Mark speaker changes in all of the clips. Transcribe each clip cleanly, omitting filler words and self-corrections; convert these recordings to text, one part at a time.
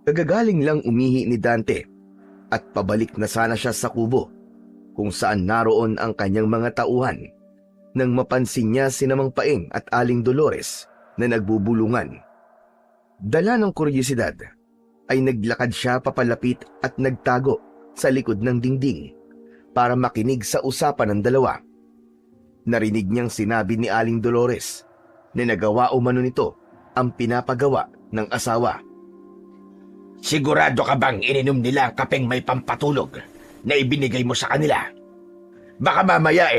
Speaker 1: Kagagaling lang umihi ni Dante at pabalik na sana siya sa kubo kung saan naroon ang kanyang mga tauhan nang mapansin niya si Mang Paeng at Aling Dolores na nagbubulungan. Dala ng kuryosidad ay naglakad siya papalapit at nagtago sa likod ng dingding para makinig sa usapan ng dalawa. Narinig niyang sinabi ni Aling Dolores na nagawa umano nito ang pinapagawa ng asawa.
Speaker 2: Sigurado ka bang ininom nila ang kapeng may pampatulog na ibinigay mo sa kanila? Baka mamaya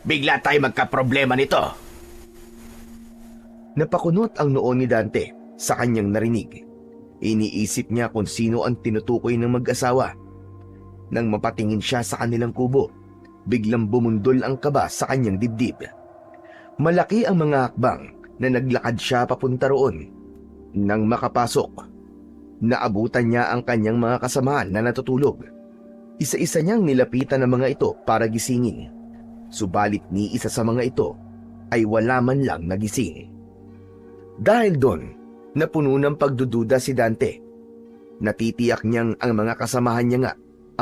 Speaker 2: bigla tayo magkaproblema nito.
Speaker 1: Napakunot ang noo ni Dante sa kanyang narinig. Iniisip niya kung sino ang tinutukoy ng mag-asawa. Nang mapatingin siya sa kanilang kubo, biglang bumundol ang kaba sa kanyang dibdib. Malaki ang mga hakbang na naglakad siya papunta roon. Nang makapasok, naabutan niya ang kanyang mga kasamahan na natutulog. Isa-isa niyang nilapitan ang mga ito para gisingin. Subalit ni isa sa mga ito ay wala man lang nagising. Dahil doon, napuno ng pagdududa si Dante. Natitiyak niyang ang mga kasamahan niya nga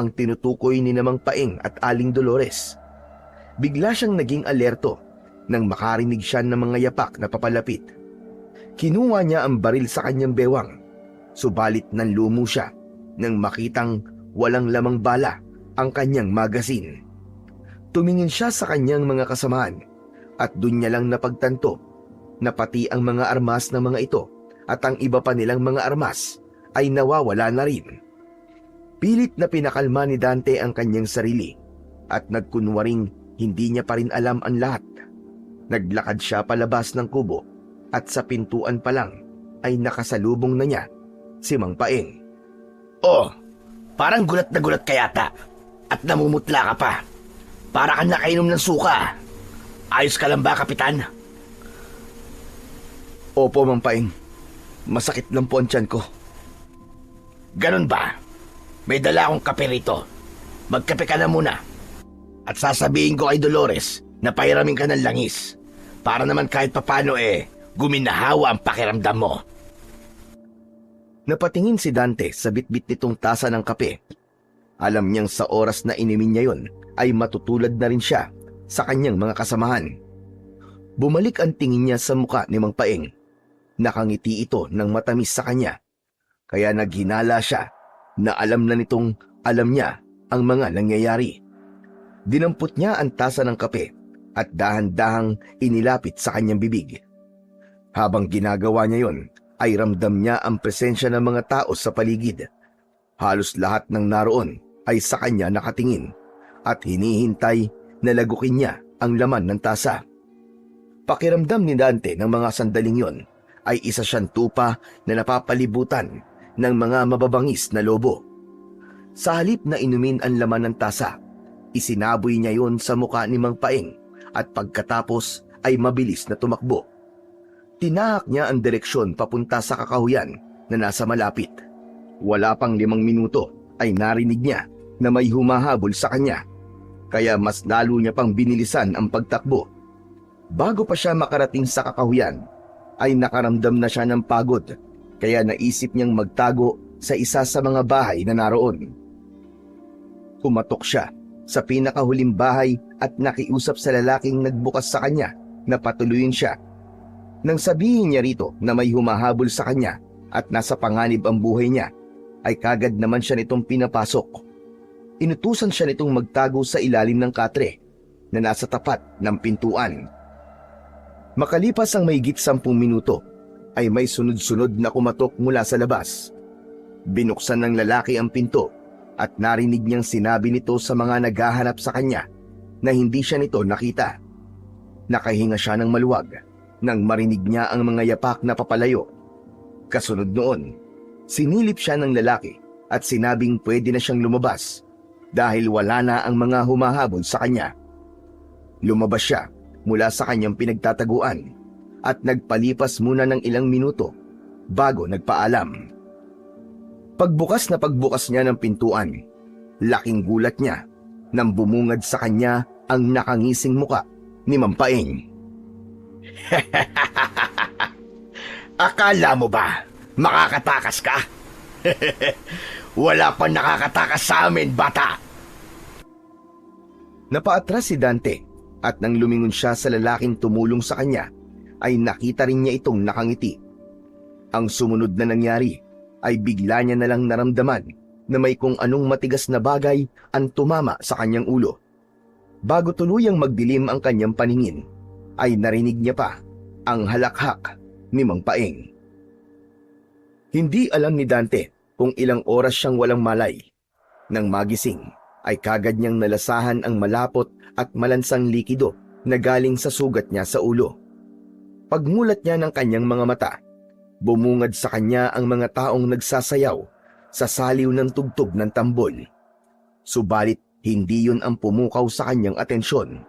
Speaker 1: ang tinutukoy ni Mang Paeng at Aling Dolores. Bigla siyang naging alerto nang makarinig siya ng mga yapak na papalapit. Kinuha niya ang baril sa kanyang bewang. Subalit nanlumo siya nang makitang walang lamang bala ang kanyang magasin. Tumingin siya sa kanyang mga kasamahan at doon niya lang napagtanto na pati ang mga armas ng mga ito at ang iba pa nilang mga armas ay nawawala na rin. Pilit na pinakalma ni Dante ang kanyang sarili at nagkunwaring hindi niya pa rin alam ang lahat. Naglakad siya palabas ng kubo at sa pintuan pa lang ay nakasalubong na niya si Mang Paeng.
Speaker 2: Oh, parang gulat na gulat ka yata at namumutla ka pa. Para kang nakainom ng suka. Ayos ka lang ba, Kapitan?
Speaker 1: Opo, Mang Paeng. Masakit lang po ang tiyan ko.
Speaker 2: Ganun ba? May dala akong kape rito. Magkape ka na muna. At sasabihin ko kay Dolores na pairamin ka ng langis. Para naman kahit papano guminahawa ang pakiramdam mo.
Speaker 1: Napatingin si Dante sa bitbit nitong tasa ng kape. Alam niyang sa oras na inumin niya yon ay matutulad na rin siya sa kanyang mga kasamahan. Bumalik ang tingin niya sa muka ni Mang Paeng. Nakangiti ito ng matamis sa kanya. Kaya naghinala siya na alam na nitong alam niya ang mga nangyayari. Dinampot niya ang tasa ng kape at dahan-dahang inilapit sa kanyang bibig. Habang ginagawa niya yon, ay ramdam niya ang presensya ng mga tao sa paligid. Halos lahat ng naroon ay sa kanya nakatingin at hinihintay na lagukin niya ang laman ng tasa. Pakiramdam ni Dante ng mga sandaling yon ay isa siyang tupa na napapalibutan ng mga mababangis na lobo. Sa halip na inumin ang laman ng tasa, isinaboy niya yon sa muka ni Mang Paeng at pagkatapos ay mabilis na tumakbo. Tinahak niya ang direksyon papunta sa kakahuyan na nasa malapit. Wala pang 5 minuto ay narinig niya na may humahabol sa kanya. Kaya mas lalo niya pang binilisan ang pagtakbo. Bago pa siya makarating sa kakahuyan, ay nakaramdam na siya ng pagod. Kaya naisip niyang magtago sa isa sa mga bahay na naroon. Kumatok siya sa pinakahuling bahay at nakiusap sa lalaking nagbukas sa kanya na patuluyin siya. Nang sabihin niya rito na may humahabol sa kanya at nasa panganib ang buhay niya, ay kagad naman siya nitong pinapasok. Inutusan siya nitong magtago sa ilalim ng katre na nasa tapat ng pintuan. Makalipas ang mahigit 10 minuto, ay may sunod-sunod na kumatok mula sa labas. Binuksan ng lalaki ang pinto at narinig niyang sinabi nito sa mga naghahanap sa kanya na hindi siya nito nakita. Nakahinga siya ng maluwag nang marinig niya ang mga yapak na papalayo. Kasunod noon, sinilip siya ng lalaki at sinabing pwede na siyang lumabas dahil wala na ang mga humahabol sa kanya. Lumabas siya mula sa kanyang pinagtataguan at nagpalipas muna ng ilang minuto bago nagpaalam. Pagbukas na pagbukas niya ng pintuan, laking gulat niya nang bumungad sa kanya ang nakangising muka ni Mang Paeng.
Speaker 2: Akala mo ba makakatakas ka? Wala pa nakakatakas sa amin, bata.
Speaker 1: Napaatras si Dante at nang lumingon siya sa lalaking tumulong sa kanya, ay nakita rin niya itong nakangiti. Ang sumunod na nangyari ay bigla niya nalang naramdaman na may kung anong matigas na bagay ang tumama sa kanyang ulo. Bago tuluyang magdilim ang kanyang paningin, ay narinig niya pa ang halakhak ni Mang Paeng. Hindi alam ni Dante kung ilang oras siyang walang malay. Nang magising, ay kagad niyang nalasahan ang malapot at malansang likido na galing sa sugat niya sa ulo. Pagmulat niya ng kanyang mga mata, bumungad sa kanya ang mga taong nagsasayaw sa saliw ng tugtog ng tambol. Subalit hindi yun ang pumukaw sa kanyang atensyon,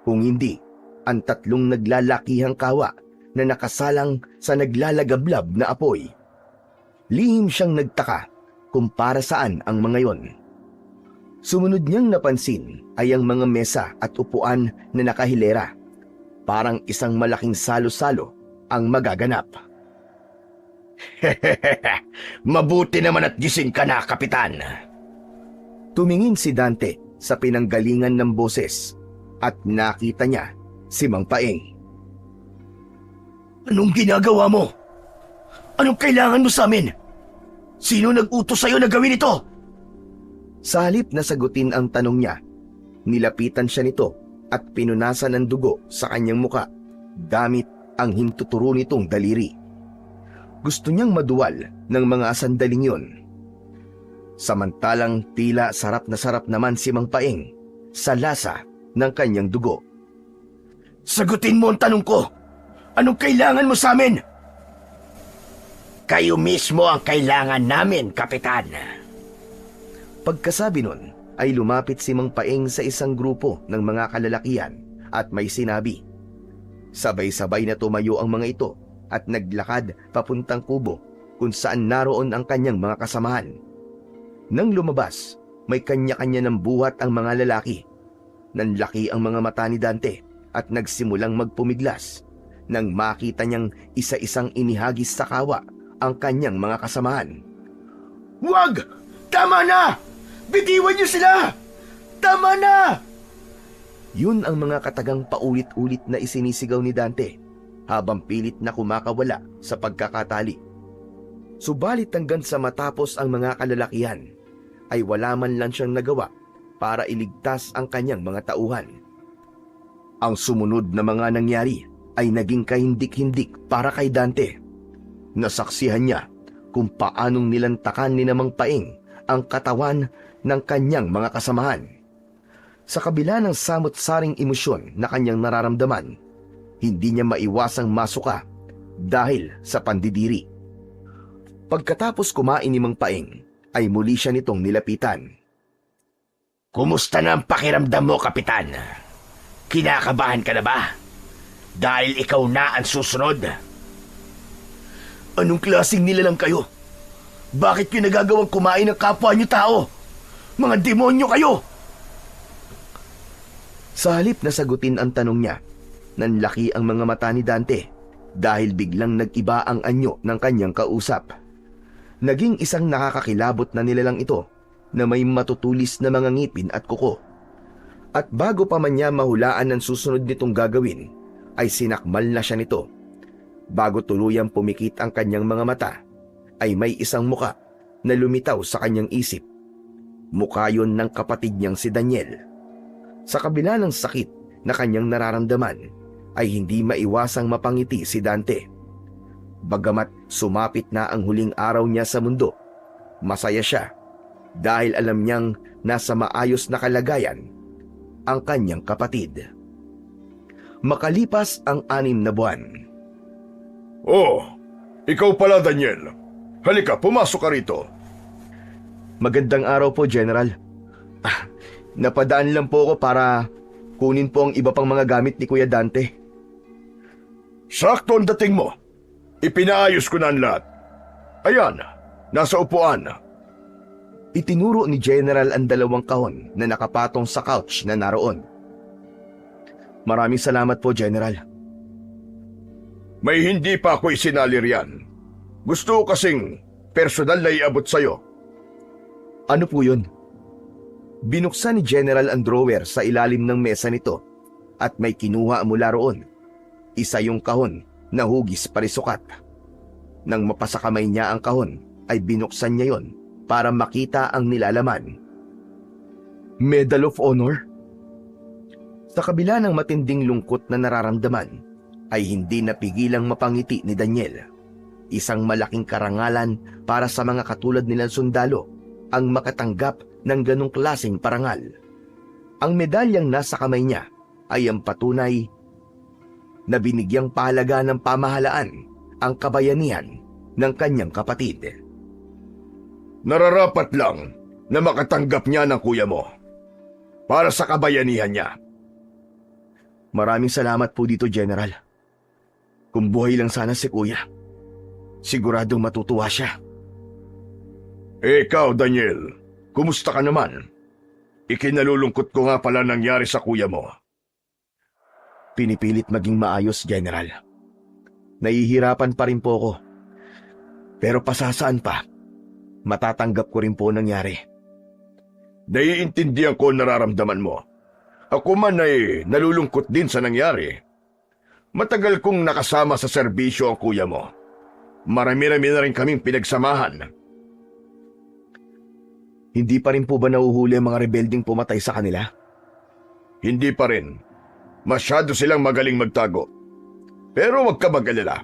Speaker 1: kung hindi ang tatlong naglalakihang kawa na nakasalang sa naglalagablab na apoy. Lihim siyang nagtaka kung para saan ang mga yon. Sumunod niyang napansin ay ang mga mesa at upuan na nakahilera. Parang isang malaking salo-salo ang magaganap.
Speaker 2: Mabuti naman at gising ka na, Kapitan.
Speaker 1: Tumingin si Dante sa pinanggalingan ng boses at nakita niya si Mang Paeng.
Speaker 2: Anong ginagawa mo? Anong kailangan mo sa amin? Sino nag-utos sa'yo na gawin ito?
Speaker 1: Sa halip na sagutin ang tanong niya, nilapitan siya nito at pinunasan ng dugo sa kanyang muka gamit ang hintuturo nitong daliri. Gusto niyang maduwal ng mga sandaling yun. Samantalang tila sarap naman si Mang Paeng sa lasa ng kanyang dugo.
Speaker 2: Sagutin mo ang tanong ko. Anong kailangan mo sa amin? Kayo mismo ang kailangan namin, Kapitan.
Speaker 1: Pagkasabi nun, ay lumapit si Mang Paeng sa isang grupo ng mga kalalakihan at may sinabi. Sabay-sabay na tumayo ang mga ito at naglakad papuntang kubo kung saan naroon ang kanyang mga kasamahan. Nang lumabas, may kanya-kanya ng buhat ang mga lalaki. Nanlaki ang mga mata ni Dante at nagsimulang magpumiglas nang makita niyang isa-isang inihagis sa kawa ang kanyang mga kasamahan.
Speaker 2: Wag! Tama na! Bitiwan niyo sila! Tama na!
Speaker 1: Yun ang mga katagang paulit-ulit na isinisigaw ni Dante habang pilit na kumakawala sa pagkakatali. Subalit hanggang sa matapos ang mga kalalakihan, ay wala man lang siyang nagawa para iligtas ang kanyang mga tauhan. Ang sumunod na mga nangyari ay naging kahindik-hindik para kay Dante. Nasaksihan niya kung paanong nilantakan ni Mang Paeng ang katawan ng kanyang mga kasamahan. Sa kabila ng samot-saring emosyon na kanyang nararamdaman, hindi niya maiwasang masuka dahil sa pandidiri. Pagkatapos kumain ni Mang Paeng, ay muli siya nitong nilapitan.
Speaker 2: Kumusta na ang pakiramdam mo, Kapitan? Kinakabahan ka na ba? Dahil ikaw na ang susunod. Anong klaseng nilalang kayo? Bakit kayo nagagawang kumain ng kapwa niyo tao? Mga demonyo kayo!
Speaker 1: Sa halip na sagutin ang tanong niya, nanlaki ang mga mata ni Dante dahil biglang nag-iba ang anyo ng kanyang kausap. Naging isang nakakakilabot na nilalang ito na may matutulis na mga ngipin at kuko. At bago pa man niya mahulaan ang susunod nitong gagawin, ay sinakmal na siya nito. Bago tuluyang pumikit ang kanyang mga mata, ay may isang muka na lumitaw sa kanyang isip. Mukha yun ng kapatid niyang si Daniel. Sa kabila ng sakit na kanyang nararamdaman, ay hindi maiwasang mapangiti si Dante. Bagamat sumapit na ang huling araw niya sa mundo, masaya siya dahil alam niyang nasa maayos na kalagayan ang kanyang kapatid. Makalipas ang 6 na buwan.
Speaker 3: Oh, ikaw pala, Daniel. Halika, pumasok ka rito.
Speaker 1: Magandang araw po, General. Napadaan lang po ako para kunin po ang iba pang mga gamit ni Kuya Dante.
Speaker 3: Sakto ang dating mo. Ipinaayos ko na ang lahat. Ayan, nasa upuan.
Speaker 1: Itinuro ni General ang 2 kahon na nakapatong sa couch na naroon. Maraming salamat po, General.
Speaker 3: May hindi pa ako isinali riyan. Gusto ko kasing personal na iabot sa'yo.
Speaker 1: Ano po yun? Binuksan ni General ang drawer sa ilalim ng mesa nito at may kinuha mula roon. Isa yung kahon na hugis parisukat. Nang mapasakamay niya ang kahon, ay binuksan niya yon para makita ang nilalaman. Medal of Honor? Sa kabila ng matinding lungkot na nararamdaman, ay hindi napigilang mapangiti ni Daniel. Isang malaking karangalan para sa mga katulad nilang sundalo ang makatanggap ng ganong klaseng parangal. Ang medalyang nasa kamay niya ay ang patunay na binigyang pahalaga ng pamahalaan ang kabayanihan ng kanyang kapatid.
Speaker 3: Nararapat lang na makatanggap niya ng kuya mo para sa kabayanihan niya.
Speaker 1: Maraming salamat po dito, General. Kung buhay lang sana si Kuya, siguradong matutuwa siya.
Speaker 3: Ikaw, Daniel, kumusta ka naman? Ikinalulungkot ko nga pala nangyari sa kuya mo.
Speaker 1: Pinipilit maging maayos, General. Nahihirapan pa rin po ako. Pero pasasaan pa, matatanggap ko rin po nangyari.
Speaker 3: Naiintindihan ko ang nararamdaman mo. Ako man ay nalulungkot din sa nangyari. Matagal kong nakasama sa serbisyo ang kuya mo. Marami-rami na rin kaming pinagsamahan.
Speaker 1: Hindi pa rin po ba nauhuli ang mga rebelding pumatay sa kanila?
Speaker 3: Hindi pa rin. Masyado silang magaling magtago. Pero huwag ka mag-alala.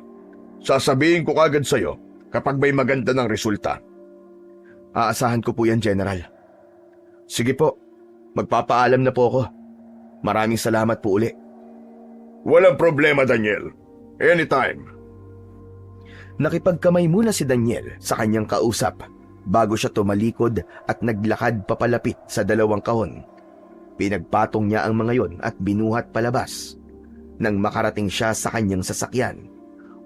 Speaker 3: Sasabihin ko kagad sa'yo kapag may maganda ng resulta.
Speaker 1: Aasahan ko po yan, General. Sige po, magpapaalam na po ako. Maraming salamat po uli.
Speaker 3: Walang problema, Daniel. Anytime.
Speaker 1: Nakipagkamay muna si Daniel sa kanyang kausap bago siya tumalikod at naglakad papalapit sa dalawang kahon. Pinagpatong niya ang mga yon at binuhat palabas. Nang makarating siya sa kanyang sasakyan,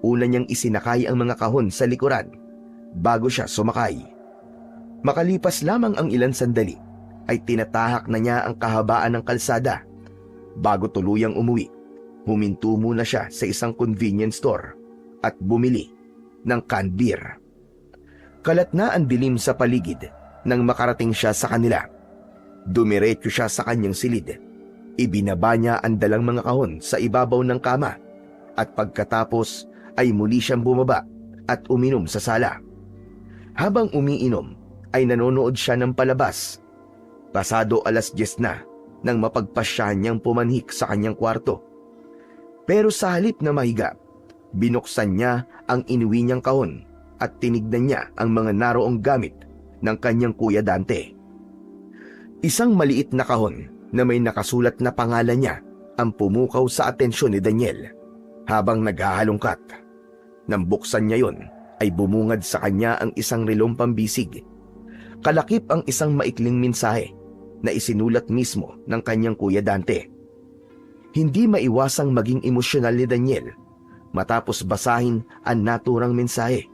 Speaker 1: una niyang isinakay ang mga kahon sa likuran bago siya sumakay. Makalipas lamang ang ilang sandali, ay tinatahak na niya ang kahabaan ng kalsada. Bago tuluyang umuwi, huminto muna siya sa isang convenience store at bumili ng canned beer. Kalat na ang dilim sa paligid nang makarating siya sa kanila. Dumiretso siya sa kanyang silid. Ibinaba niya ang dalang mga kahon sa ibabaw ng kama at pagkatapos ay muli siyang bumaba at uminom sa sala. Habang umiinom ay nanonood siya ng palabas. Pasado 10:00 na nang mapagpasyahan niyang pumanhik sa kanyang kwarto. Pero sa halip na mahiga, binuksan niya ang inuwi niyang kahon at tinignan niya ang mga naroong gamit ng kanyang Kuya Dante. Isang maliit na kahon na may nakasulat na pangalan niya ang pumukaw sa atensyon ni Daniel habang naghahalongkat. Nang buksan niya yon, ay bumungad sa kanya ang isang relong pambisig. Kalakip ang isang maikling mensahe na isinulat mismo ng kanyang Kuya Dante. Hindi maiwasang maging emosyonal ni Daniel matapos basahin ang naturang mensahe.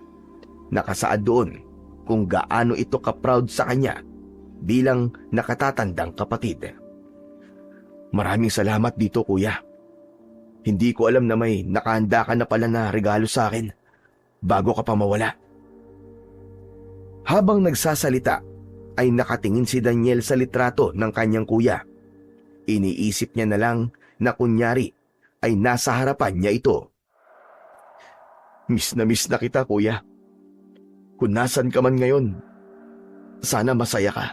Speaker 1: Nakasaad doon kung gaano ito ka-proud sa kanya bilang nakatatandang kapatid. Maraming salamat dito, Kuya. Hindi ko alam na may nakahanda ka na pala na regalo sa akin bago ka pa mawala. Habang nagsasalita, ay nakatingin si Daniel sa litrato ng kanyang kuya. Iniisip niya na lang na kunyari ay nasa harapan niya ito. Miss na kita, Kuya. Kung nasan ka man ngayon, sana masaya ka.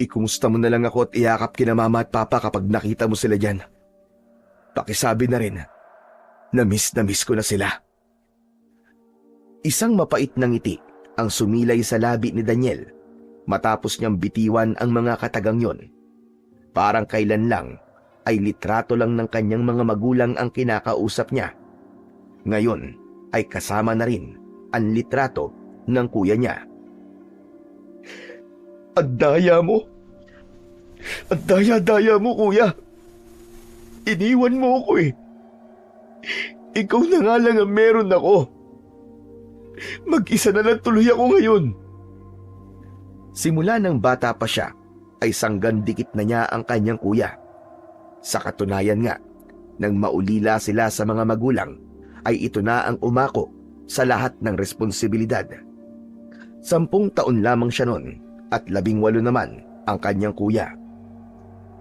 Speaker 1: Ikumusta mo na lang ako at iyakap kina Mama at Papa kapag nakita mo sila dyan. Pakisabi na rin na miss ko na sila. Isang mapait na ngiti ang sumilay sa labi ni Daniel matapos niyang bitiwan ang mga katagang yon. Parang kailan lang ay litrato lang ng kanyang mga magulang ang kinakausap niya. Ngayon ay kasama na rin ang litrato ng kuya niya. Ang daya mo! Ang daya-daya mo, Kuya! Iniwan mo ako eh. Ikaw na nga lang ang meron ako. Mag-isa na lang tuloy ako ngayon. Simula ng bata pa siya, ay sanggandikit na niya ang kanyang kuya. Sa katunayan nga, nang maulila sila sa mga magulang, ay ito na ang umako sa lahat ng responsibilidad. 10 taon lamang siya noon at 18 naman ang kanyang kuya.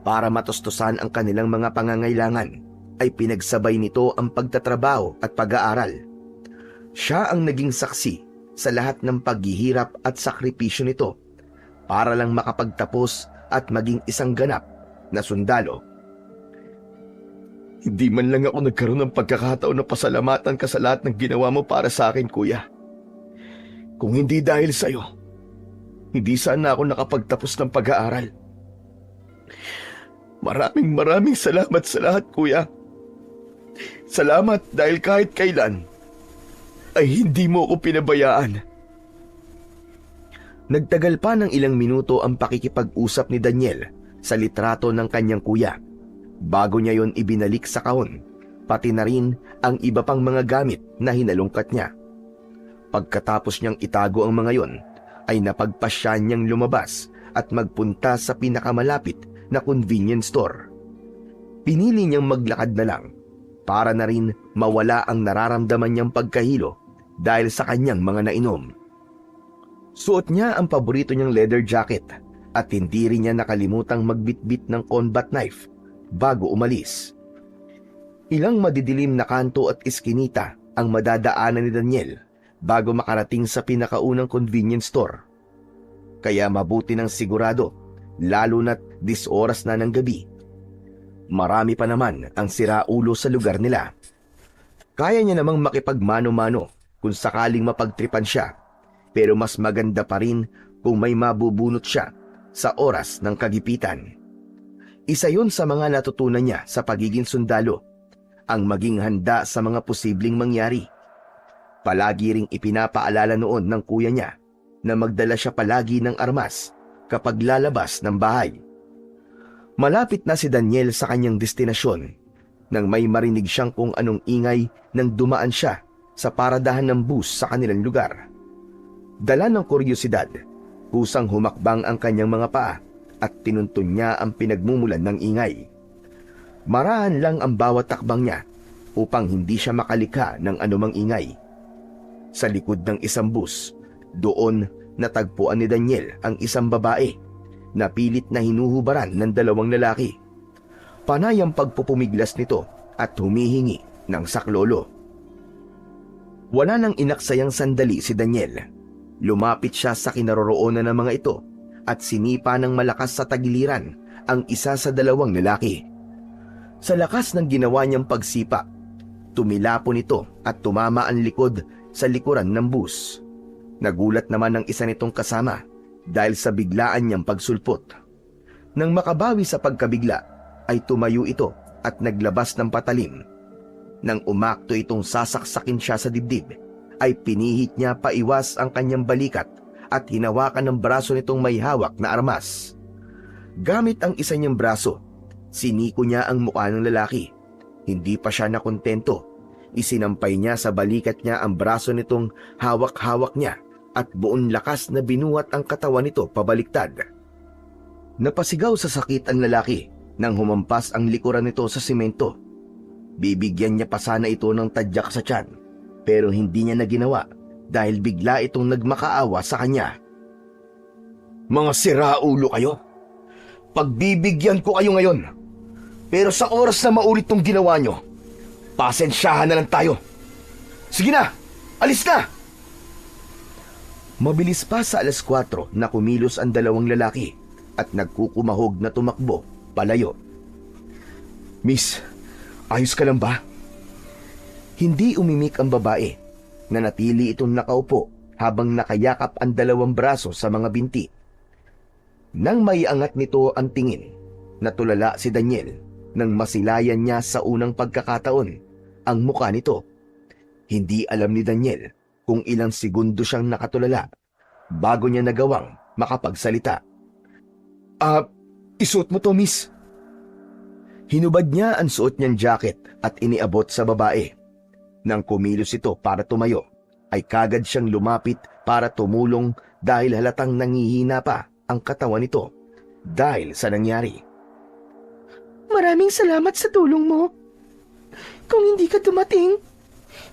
Speaker 1: Para matustusan ang kanilang mga pangangailangan, ay pinagsabay nito ang pagtatrabaho at pag-aaral. Siya ang naging saksi sa lahat ng paghihirap at sakripisyo nito para lang makapagtapos at maging isang ganap na sundalo. Hindi man lang ako nagkaroon ng pagkakataon na pasalamatan ka sa lahat ng ginawa mo para sa akin, kuya. Kung hindi dahil sa'yo, hindi sana ako nakapagtapos ng pag-aaral. Maraming salamat sa lahat, kuya. Salamat dahil kahit kailan ay hindi mo ako pinabayaan. Nagtagal pa ng ilang minuto ang pakikipag-usap ni Daniel sa litrato ng kanyang kuya bago niya yon ibinalik sa kahon, pati na rin ang iba pang mga gamit na hinalungkat niya. Pagkatapos niyang itago ang mga yon, ay napagpasya niyang lumabas at magpunta sa pinakamalapit na convenience store. Pinili niyang maglakad na lang para na rin mawala ang nararamdaman niyang pagkahilo dahil sa kanyang mga nainom. Suot niya ang paborito niyang leather jacket at hindi rin niya nakalimutang magbitbit ng combat knife bago umalis. Ilang madidilim na kanto at iskinita ang madadaanan ni Daniel bago makarating sa pinakaunang convenience store. Kaya mabuti ng sigurado, lalo na't 10 oras na ng gabi. Marami pa naman ang siraulo sa lugar nila. Kaya niya namang makipagmano-mano kung sakaling mapagtripan siya, pero mas maganda pa rin kung may mabubunot siya sa oras ng kagipitan. Isa yun sa mga natutunan niya sa pagiging sundalo, ang maging handa sa mga posibleng mangyari. Palagi ring ipinapaalala noon ng kuya niya na magdala siya palagi ng armas kapag lalabas ng bahay. Malapit na si Daniel sa kanyang destinasyon nang may marinig siyang kung anong ingay nang dumaan siya sa paradahan ng bus sa kanilang lugar. Dala ng kuryosidad, kusang humakbang ang kanyang mga paa at tinuntun niya ang pinagmumulan ng ingay. Marahan lang ang bawat takbang niya upang hindi siya makalika ng anumang ingay. Sa likod ng isang bus, doon natagpuan ni Daniel ang isang babae na pilit na hinuhubaran ng 2 lalaki. Panay ang pagpupumiglas nito at humihingi ng saklolo. Wala nang inaksayang sandali si Daniel. Lumapit siya sa kinaroroonan ng mga ito at sinipa ng malakas sa tagiliran ang isa sa 2 lalaki. Sa lakas ng ginawa niyang pagsipa, tumilapon ito at tumama ang likod sa likuran ng bus. Nagulat naman ang isa nitong kasama dahil sa biglaan niyang pagsulpot. Nang makabawi sa pagkabigla, ay tumayo ito at naglabas ng patalim. Nang umakto itong sasaksakin siya sa dibdib, ay pinihit niya paiwas ang kanyang balikat at hinawakan ng braso nitong may hawak na armas. Gamit ang isa niyang braso, siniko niya ang mukha ng lalaki. Hindi pa siya nakontento. Isinampay niya sa balikat niya ang braso nitong hawak-hawak niya at buong lakas na binuhat ang katawan nito pabaliktad. Napasigaw sa sakit ang lalaki nang humampas ang likuran nito sa simento. Bibigyan niya pa sana ito ng tadyak sa tiyan, pero hindi niya na ginawa dahil bigla itong nagmakaawa sa kanya. Mga siraulo kayo! Pagbibigyan ko kayo ngayon, pero sa oras na maulit tong ginawa nyo, pasensyahan na lang tayo. Sige na! Alis na! Mabilis pa sa 4:00 na kumilos ang 2 lalaki at nagkukumahog na tumakbo palayo. Miss, ayos ka lang ba? Hindi umimik ang babae. Nanatili itong nakaupo habang nakayakap ang 2 braso sa mga binti. Nang maiangat nito ang tingin, natulala si Daniel nang masilayan niya sa unang pagkakataon ang mukha nito. Hindi alam ni Daniel kung ilang segundo siyang nakatulala bago niya nagawang makapagsalita. Isuot mo to, miss. Hinubad niya ang suot niyang jacket at iniabot sa babae. Nang kumilos ito para tumayo, ay kagad siyang lumapit para tumulong dahil halatang nangihina pa ang katawan nito dahil sa nangyari.
Speaker 4: Maraming salamat sa tulong mo. Kung hindi ka dumating,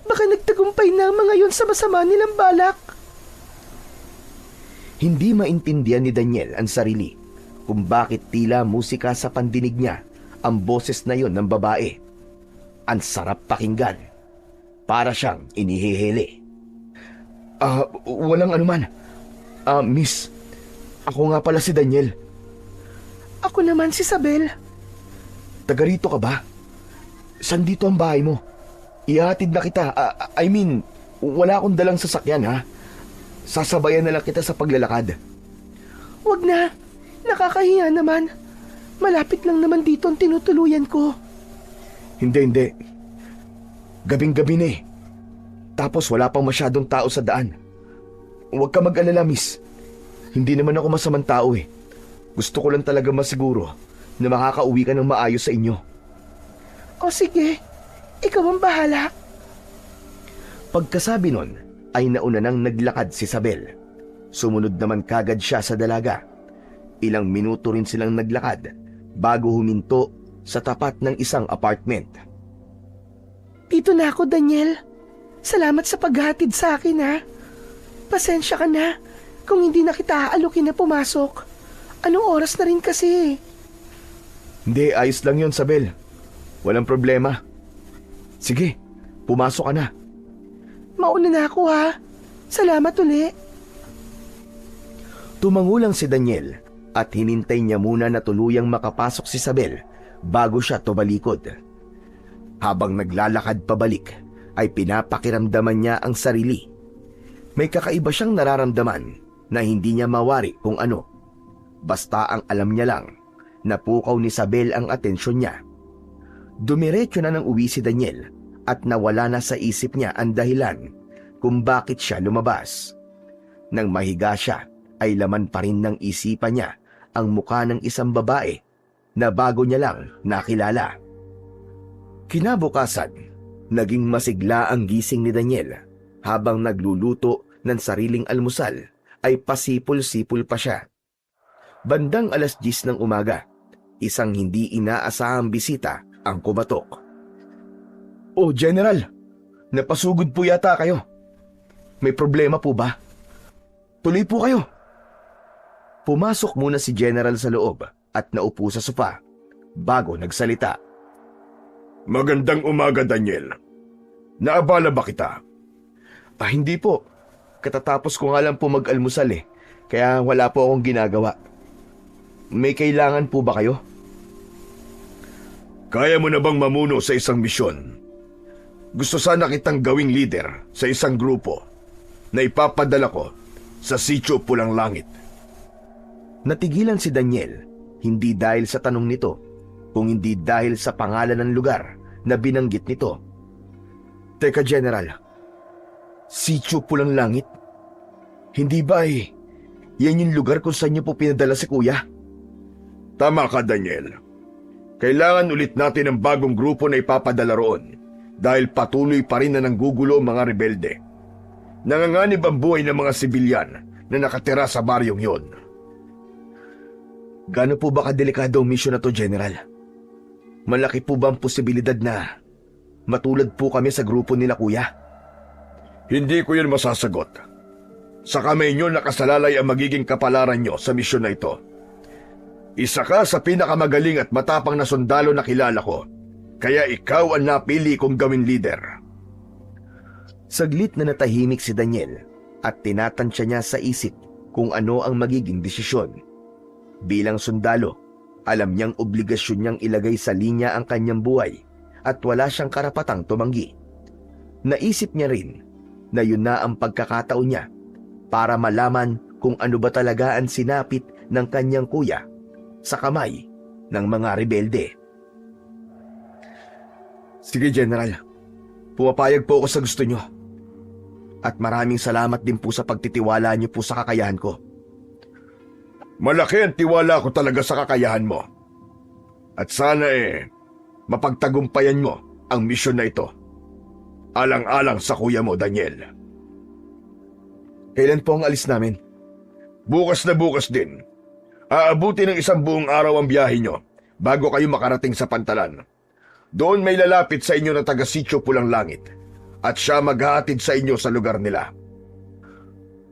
Speaker 4: baka nagtagumpay na ang mga yon sa masama nilang balak.
Speaker 1: Hindi maintindihan ni Daniel ang sarili kung bakit tila musika sa pandinig niya ang boses na yon ng babae. Ang sarap pakinggan. Para siyang inihihili. Walang anuman. Miss, ako nga pala si Daniel.
Speaker 4: Ako naman si Isabel.
Speaker 1: Taga rito ka ba? Saan dito ang bahay mo? Ihatid na kita. I mean, wala akong dalang sasakyan ha. Sasabayan na lang kita sa paglalakad.
Speaker 4: Wag na. Nakakahiya naman. Malapit lang naman dito ang tinutuluyan ko.
Speaker 1: Hindi. Gabing-gabi na eh. Tapos wala pang masyadong tao sa daan. Huwag ka mag-alala, miss. Hindi naman ako masamang tao eh. Gusto ko lang talaga masiguro na makakauwi ka ng maayos sa inyo.
Speaker 4: O sige, ikaw ang bahala.
Speaker 1: Pagkasabi nun, ay nauna nang naglakad si Isabel. Sumunod naman kagad siya sa dalaga. Ilang minuto rin silang naglakad bago huminto sa tapat ng isang apartment.
Speaker 4: Dito na ako, Daniel. Salamat sa paghatid sa akin, ha. Pasensya ka na kung hindi na kita aalukin na pumasok. Anong oras na rin kasi?
Speaker 1: Hindi, ayos lang yun, Isabel. Walang problema. Sige, pumasok ka na.
Speaker 4: Mauna na ako, ha. Salamat uli.
Speaker 1: Tumangulang si Daniel at hinintay niya muna na tuluyang makapasok si Isabel bago siya tumalikod. Habang naglalakad pabalik, ay pinapakiramdaman niya ang sarili. May kakaiba siyang nararamdaman na hindi niya mawari kung ano. Basta ang alam niya lang, napukaw ni Isabel ang atensyon niya. Dumiretso na ng uwi si Daniel at nawala na sa isip niya ang dahilan kung bakit siya lumabas. Nang mahiga siya, ay laman pa rin ng isipan niya ang mukha ng isang babae na bago niya lang nakilala. Kinabukasan, naging masigla ang gising ni Daniel. Habang nagluluto ng sariling almusal, ay pasipol-sipol pa siya. Bandang 10:00 ng umaga, isang hindi inaasahang bisita ang kumatok. "Oh, General, napasugod po yata kayo. May problema po ba? Tuloy po kayo." Pumasok muna si General sa loob at naupo sa sofa bago nagsalita.
Speaker 3: Magandang umaga, Daniel. Naabala ba kita?
Speaker 1: Hindi po. Katatapos ko nga lang po mag-almusal eh. Kaya wala po akong ginagawa. May kailangan po ba kayo?
Speaker 3: Kaya mo na bang mamuno sa isang misyon? Gusto sana kitang gawing leader sa isang grupo na ipapadala ko sa Sitio Pulang Langit.
Speaker 1: Natigilan si Daniel, hindi dahil sa tanong nito, kung hindi dahil sa pangalan ng lugar na binanggit nito. Teka, General, Sitio Pulang Langit? Hindi ba yan yung lugar kung saan niyo po pinadala si Kuya?
Speaker 3: Tama ka, Daniel. Kailangan ulit natin ng bagong grupo na ipapadala roon dahil patuloy pa rin na nanggugulo ang mga rebelde. Nanganganib ang buhay ng mga sibilyan na nakatira sa baryong yon.
Speaker 1: Gaano po ba kadelikado ang misyon na to, General? Malaki po ba ang posibilidad na matulad po kami sa grupo nila, Kuya?
Speaker 3: Hindi ko yun masasagot. Sa kamay nyo nakasalalay ang magiging kapalaran nyo sa misyon na ito. Isa ka sa pinakamagaling at matapang na sundalo na kilala ko, kaya ikaw ang napili kong gawing leader.
Speaker 1: Saglit na natahimik si Daniel at tinatansya niya sa isip kung ano ang magiging desisyon. Bilang sundalo, alam niyang obligasyon niyang ilagay sa linya ang kanyang buhay at wala siyang karapatang tumanggi. Naisip niya rin na yun na ang pagkakataon niya para malaman kung ano ba talaga ang sinapit ng kanyang kuya sa kamay ng mga rebelde. Sige, General. Pumapayag po ako sa gusto niyo. At maraming salamat din po sa pagtitiwala niyo po sa kakayahan ko.
Speaker 3: Malaki ang tiwala ko talaga sa kakayahan mo. At sana mapagtagumpayan mo ang misyon na ito. Alang-alang sa kuya mo, Daniel.
Speaker 1: Kailan po ang alis namin?
Speaker 3: Bukas na bukas din. Aabuti ng isang buong araw ang biyahe nyo bago kayo makarating sa Pantalan. Doon may lalapit sa inyo na taga-Sitio Pulang Langit at siya maghahatid sa inyo sa lugar nila.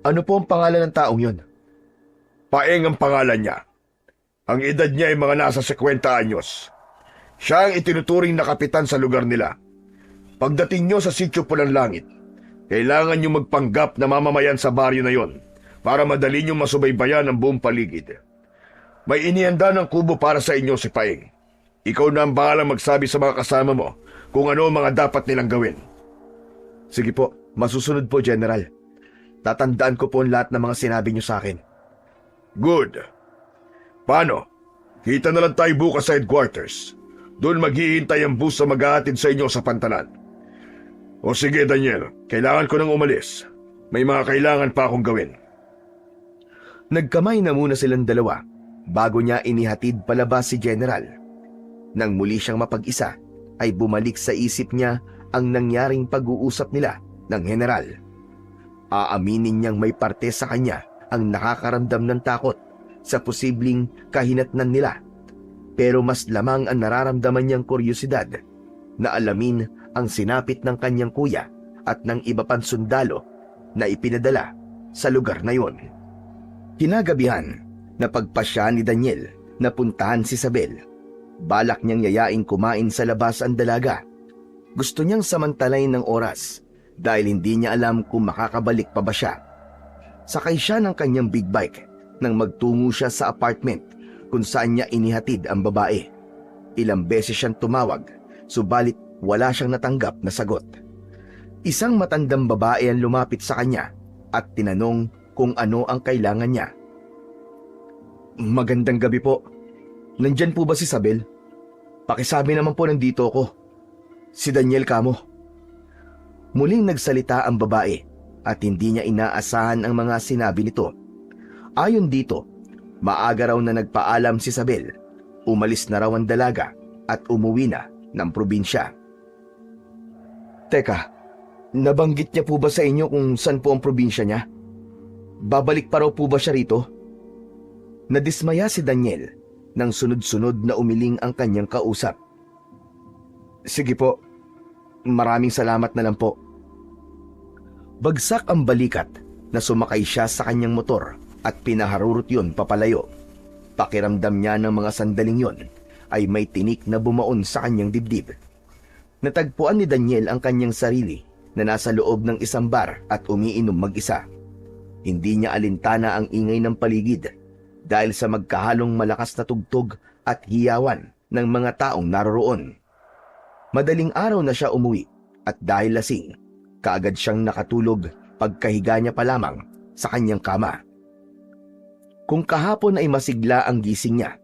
Speaker 1: Ano po ang pangalan ng taong yon?
Speaker 3: Paeng ang pangalan niya. Ang edad niya ay mga nasa 50 anyos. Siya ang itinuturing na kapitan sa lugar nila. Pagdating nyo sa Sitio Pulang Langit, kailangan nyo magpanggap na mamamayan sa baryo na yon para madali nyo masubaybayan ang buong paligid. May inihanda ng kubo para sa inyo si Paeng. Ikaw na ang bahalang magsabi sa mga kasama mo kung ano ang mga dapat nilang gawin.
Speaker 1: Sige po, masusunod po, General. Tatandaan ko po ang lahat ng mga sinabi niyo sa akin.
Speaker 3: Good. Paano? Kita na lang tayo bukas sa headquarters. Doon maghihintay ang bus na maghahatid sa inyo sa pantalan. O sige, Daniel, kailangan ko nang umalis. May mga kailangan pa akong gawin.
Speaker 1: Nagkamay na muna silang dalawa bago niya inihatid palabas si General. Nang muli siyang mapag-isa, ay bumalik sa isip niya ang nangyaring pag-uusap nila ng General. Aaminin niyang may parte sa kanya ang nakakaramdam ng takot sa posibleng kahinatnan nila. Pero mas lamang ang nararamdaman niyang kuryosidad na alamin ang sinapit ng kanyang kuya at ng iba pang sundalo na ipinadala sa lugar na yon. Kinagabihan, napagpasya ni Daniel na puntahan si Isabel. Balak niyang yayain kumain sa labas ang dalaga. Gusto niyang samantalayin ng oras dahil hindi niya alam kung makakabalik pa ba siya. Sakay siya ng kanyang big bike nang magtungo siya sa apartment kung saan niya inihatid ang babae. Ilang beses siyang tumawag, subalit wala siyang natanggap na sagot. Isang matandang babae ang lumapit sa kanya at tinanong kung ano ang kailangan niya. Magandang gabi po. Nandyan po ba si Isabel? Pakisabi naman po nandito ako. Si Daniel kamo. Muling nagsalita ang babae at hindi niya inaasahan ang mga sinabi nito. Ayon dito, maaga raw na nagpaalam si Isabel. Umalis na raw ang dalaga at umuwi na ng probinsya. Teka, nabanggit niya po ba sa inyo kung saan po ang probinsya niya? Babalik pa raw po ba siya rito? Nadismaya si Daniel nang sunod-sunod na umiling ang kanyang kausap. Sige po, maraming salamat na lang po. Bagsak ang balikat na sumakay siya sa kanyang motor at pinaharurot yun papalayo. Pakiramdam niya ng mga sandaling yon ay may tinik na bumaon sa kanyang dibdib. Natagpuan ni Daniel ang kanyang sarili na nasa loob ng isang bar at umiinom mag-isa. Hindi niya alintana ang ingay ng paligid dahil sa magkahalong malakas na tugtog at hiyawan ng mga taong naroroon. Madaling araw na siya umuwi at dahil lasing, kaagad siyang nakatulog pagkahiga niya pa lamang sa kanyang kama. Kung kahapon ay masigla ang gising niya,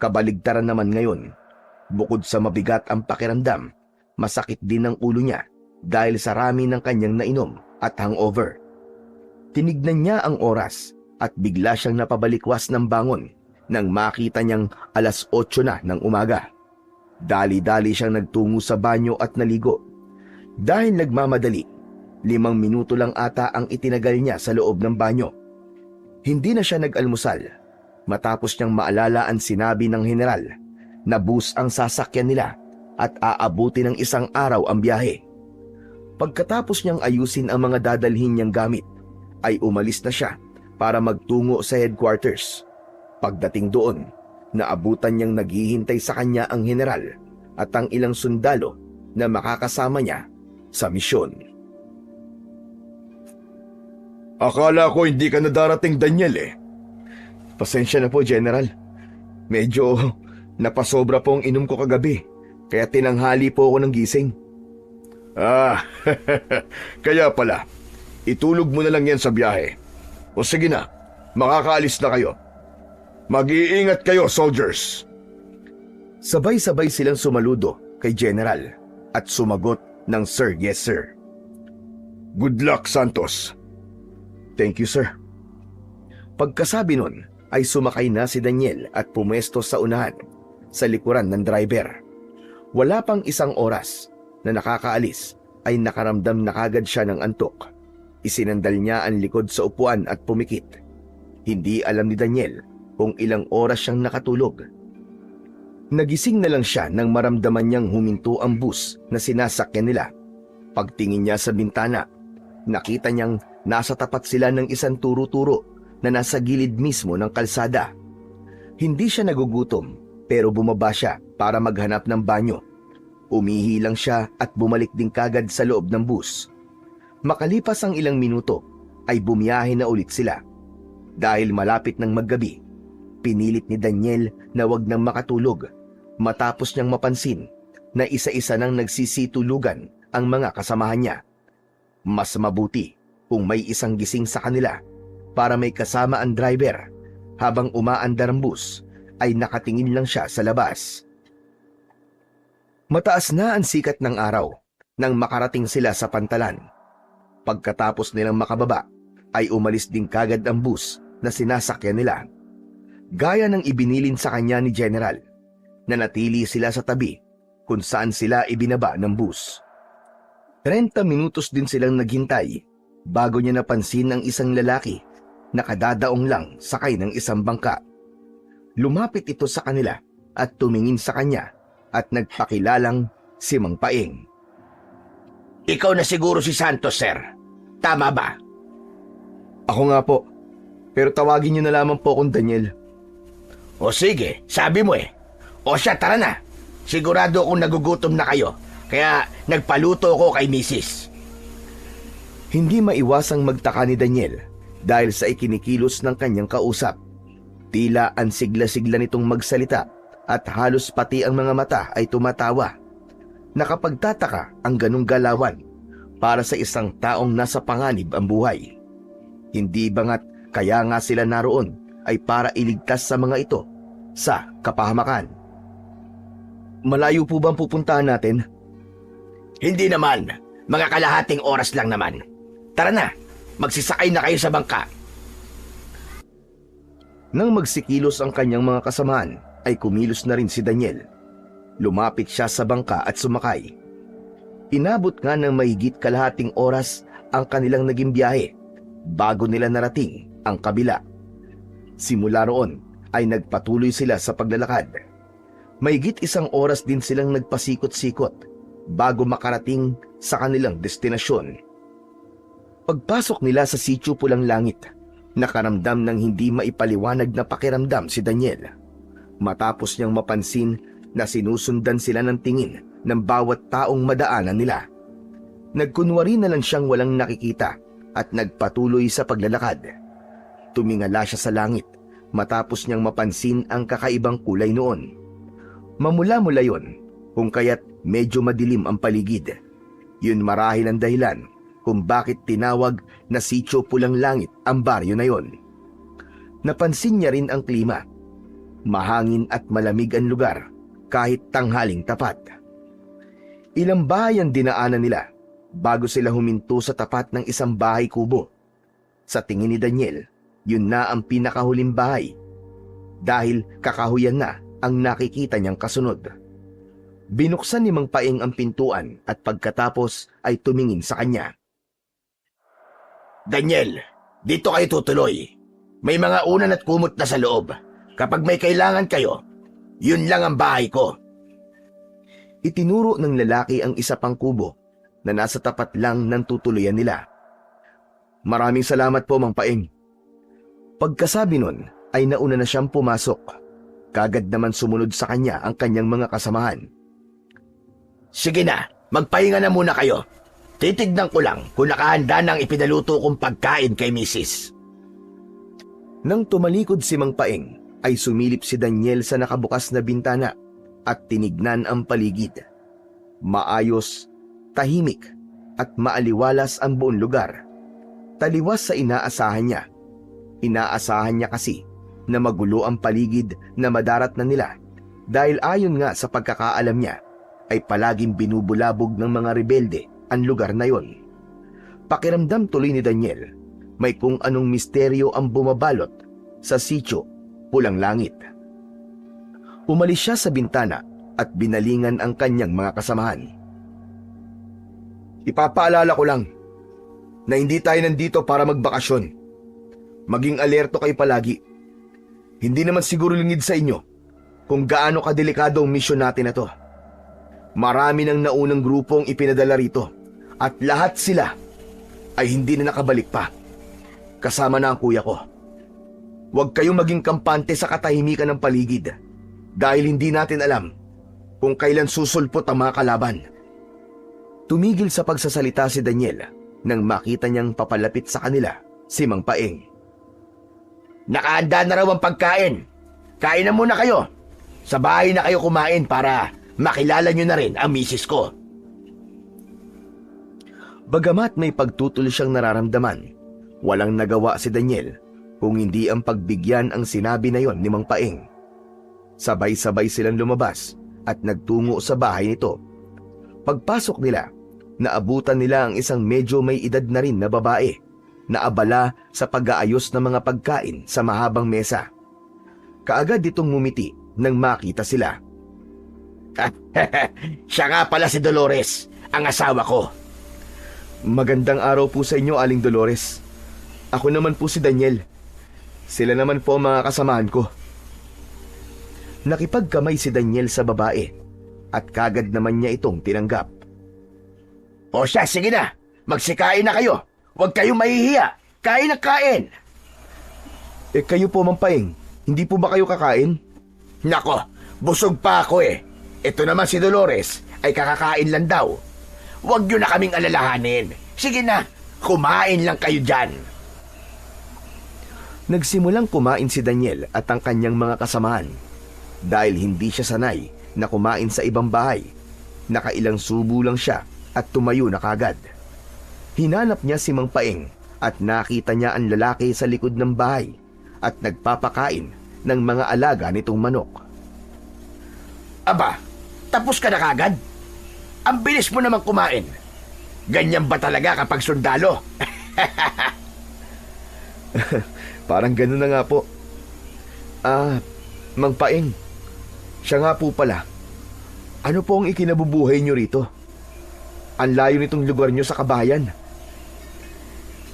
Speaker 1: kabaligtaran naman ngayon. Bukod sa mabigat ang pakiramdam, masakit din ang ulo niya dahil sa rami ng kanyang nainom at hangover. Tinignan niya ang oras at bigla siyang napabalikwas ng bangon nang makita niyang 8:00 na ng umaga. Dali-dali siyang nagtungo sa banyo at naligo. Dahil nagmamadali, 5 minuto lang ata ang itinagal niya sa loob ng banyo. Hindi na siya nag-almusal matapos niyang maalala ang sinabi ng general na bus ang sasakyan nila at aabuti ng 1 araw ang biyahe. Pagkatapos niyang ayusin ang mga dadalhin niyang gamit, ay umalis na siya para magtungo sa headquarters. Pagdating doon, naabutan niyang naghihintay sa kanya ang general at ang ilang sundalo na makakasama niya sa misyon.
Speaker 3: Akala ko hindi ka na darating, Daniel eh.
Speaker 1: Pasensya na po, General. Medyo napasobra po ang inom ko kagabi, kaya tinanghali po ako ng gising.
Speaker 3: Kaya pala, itulog mo na lang yan sa biyahe. O sige na, makakaalis na kayo. Mag-iingat kayo, soldiers.
Speaker 1: Sabay-sabay silang sumaludo kay General at sumagot ng Sir, yes sir.
Speaker 3: Good luck, Santos.
Speaker 1: Thank you, sir. Pagkasabi nun, ay sumakay na si Daniel at pumesto sa unahan, sa likuran ng driver. Wala pang 1 oras na nakakaalis, ay nakaramdam na kagad siya ng antok. Isinandal niya ang likod sa upuan at pumikit. Hindi alam ni Daniel kung ilang oras siyang nakatulog. Nagising na lang siya nang maramdaman niyang huminto ang bus na sinasakyan nila. Pagtingin niya sa bintana, nakita niyang nasa tapat sila ng isang turo-turo na nasa gilid mismo ng kalsada. Hindi siya nagugutom pero bumaba siya para maghanap ng banyo. Umihi lang siya at bumalik din kagad sa loob ng bus. Makalipas ang ilang minuto ay bumiyahe na ulit sila. Dahil malapit ng maggabi, pinilit ni Daniel na wag nang makatulog matapos niyang mapansin na isa-isa nang nagsisitulugan ang mga kasamahan niya. Mas mabuti kung may isang gising sa kanila para may kasama ang driver. Habang umaandar ang bus ay nakatingin lang siya sa labas. Mataas na ang sikat ng araw nang makarating sila sa pantalan. Pagkatapos nilang makababa ay umalis din kagad ang bus na sinasakyan nila. Gaya ng ibinilin sa kanya ni General, nanatili sila sa tabi kung saan sila ibinaba ng bus. 30 minutos din silang naghintay bago niya napansin ang isang lalaki na kadadaong lang sakay ng isang bangka. Lumapit ito sa kanila at tumingin sa kanya at nagpakilalang si Mang Paeng.
Speaker 2: Ikaw na siguro si Santos, sir. Tama ba?
Speaker 1: Ako nga po, pero tawagin niyo na lamang po akong Daniel.
Speaker 2: O sige, sabi mo eh. O siya, tara na. Sigurado akong nagugutom na kayo, kaya nagpaluto ko kay Mrs.
Speaker 1: Hindi maiwasang magtaka ni Daniel dahil sa ikinikilos ng kanyang kausap. Tila ang sigla-sigla nitong magsalita at halos pati ang mga mata ay tumatawa. Nakapagtataka ang ganong galawan para sa isang taong nasa panganib ang buhay. Hindi bangat kaya nga sila naroon ay para iligtas sa mga ito sa kapahamakan. Malayo po bang pupuntahan natin?
Speaker 2: Hindi naman. Mga kalahating oras lang naman. Tara na. Magsisakay na kayo sa bangka.
Speaker 1: Nang magsikilos ang kanyang mga kasamahan, ay kumilos na rin si Daniel. Lumapit siya sa bangka at sumakay. Inabot nga ng mahigit kalahating oras ang kanilang naging biyahe bago nila narating ang kabila. Simula roon ay nagpatuloy sila sa paglalakad. Mahigit isang oras din silang nagpasikot-sikot bago makarating sa kanilang destinasyon. Pagpasok nila sa Sitio Pulang Langit, nakaramdam ng hindi maipaliwanag na pakiramdam si Daniel. Matapos niyang mapansin na sinusundan sila ng tingin ng bawat taong madaanan nila. Nagkunwari na lang siyang walang nakikita at nagpatuloy sa paglalakad. Tumingala siya sa langit matapos niyang mapansin ang kakaibang kulay noon. Mamula-mula yon kung kaya't medyo madilim ang paligid. Yun marahil ang dahilan kung bakit tinawag na Sitio Pulang Langit ang baryo na yon. Napansin niya rin ang klima. Mahangin at malamig ang lugar kahit tanghaling tapat. Ilang bahay ang dinaanan nila bago sila huminto sa tapat ng isang bahay kubo. Sa tingin ni Daniel, yun na ang pinakahuling bahay dahil kakahuyan na ang nakikita niyang kasunod. Binuksan ni Mang Paeng ang pintuan at pagkatapos ay tumingin sa kanya.
Speaker 2: Daniel, dito kayo tutuloy. May mga unan at kumot na sa loob. Kapag may kailangan kayo, yun lang ang bahay ko.
Speaker 1: Itinuro ng lalaki ang isa pang kubo na nasa tapat lang ng tutuluyan nila. Maraming salamat po, Mang Paeng. Pagkasabi nun ay nauna na siyang pumasok. Kagad naman sumunod sa kanya ang kanyang mga kasamahan.
Speaker 2: Sige na, magpahinga na muna kayo. Titignan ko lang kung nakahanda ng ipinaluto kong pagkain kay Mrs.
Speaker 1: Nang tumalikod si Mang Paeng, ay sumilip si Daniel sa nakabukas na bintana at tinignan ang paligid. Maayos, tahimik, at maaliwalas ang buong lugar. Taliwas sa inaasahan niya. Inaasahan niya kasi na magulo ang paligid na madarat na nila dahil ayon nga sa pagkakaalam niya ay palaging binubulabog ng mga rebelde ang lugar na yon. Pakiramdam tuloy ni Daniel, may kung anong misteryo ang bumabalot sa Sitio Pulang Langit. Umalis siya sa bintana at binalingan ang kanyang mga kasamahan. Ipapaalala ko lang na hindi tayo nandito para magbakasyon. Maging alerto kayo palagi. Hindi naman siguro lingid sa inyo kung gaano kadelikado ang misyon natin na to. Marami ng naunang grupong ipinadala rito at lahat sila ay hindi na nakabalik pa. Kasama na ang kuya ko. Huwag kayong maging kampante sa katahimikan ng paligid dahil hindi natin alam kung kailan susulpot ang mga kalaban. Tumigil sa pagsasalita si Daniel nang makita niyang papalapit sa kanila si Mang Paeng.
Speaker 2: Nakahanda na raw ang pagkain. Kain na muna kayo. Sa bahay na kayo kumain para makilala nyo na rin ang misis ko.
Speaker 1: Bagamat may pagtutol siyang nararamdaman, walang nagawa si Daniel kung hindi ang pagbigyan ang sinabi na yon ni Mang Paeng. Sabay-sabay silang lumabas at nagtungo sa bahay nito. Pagpasok nila, naabutan nila ang isang medyo may edad na rin na babae na abala sa pag-aayos ng mga pagkain sa mahabang mesa. Kaagad itong ngumiti nang makita sila.
Speaker 2: Siya nga pala si Dolores, ang asawa ko.
Speaker 1: Magandang araw po sa inyo, Aling Dolores. Ako naman po si Daniel. Sila naman po ang mga kasamahan ko. Nakipagkamay si Daniel sa babae at kagad naman niya itong tinanggap.
Speaker 2: O siya, sige na. Magsikain na kayo. Huwag kayong mahihiya. Kain na kain.
Speaker 1: Kayo po, Mang Paeng, hindi po ba kayo kakain?
Speaker 2: Nako, busog pa ako eh. Ito naman si Dolores ay kakakain lang daw. Huwag nyo na kaming alalahanin. Sige na, kumain lang kayo dyan.
Speaker 1: Nagsimulang kumain si Daniel at ang kanyang mga kasamahan. Dahil hindi siya sanay na kumain sa ibang bahay, nakailang subo lang siya at tumayo na kagad. Hinanap niya si Mang Paeng at nakita niya ang lalaki sa likod ng bahay at nagpapakain ng mga alaga nitong manok.
Speaker 2: Aba, tapos ka na kagad? Ang bilis mo naman kumain. Ganyan ba talaga kapag sundalo?
Speaker 1: Parang gano'n na nga po. Mang Paeng, siya nga po pala. Ano po ang ikinabubuhay niyo rito? Ang layo nitong lugar niyo sa kabayan.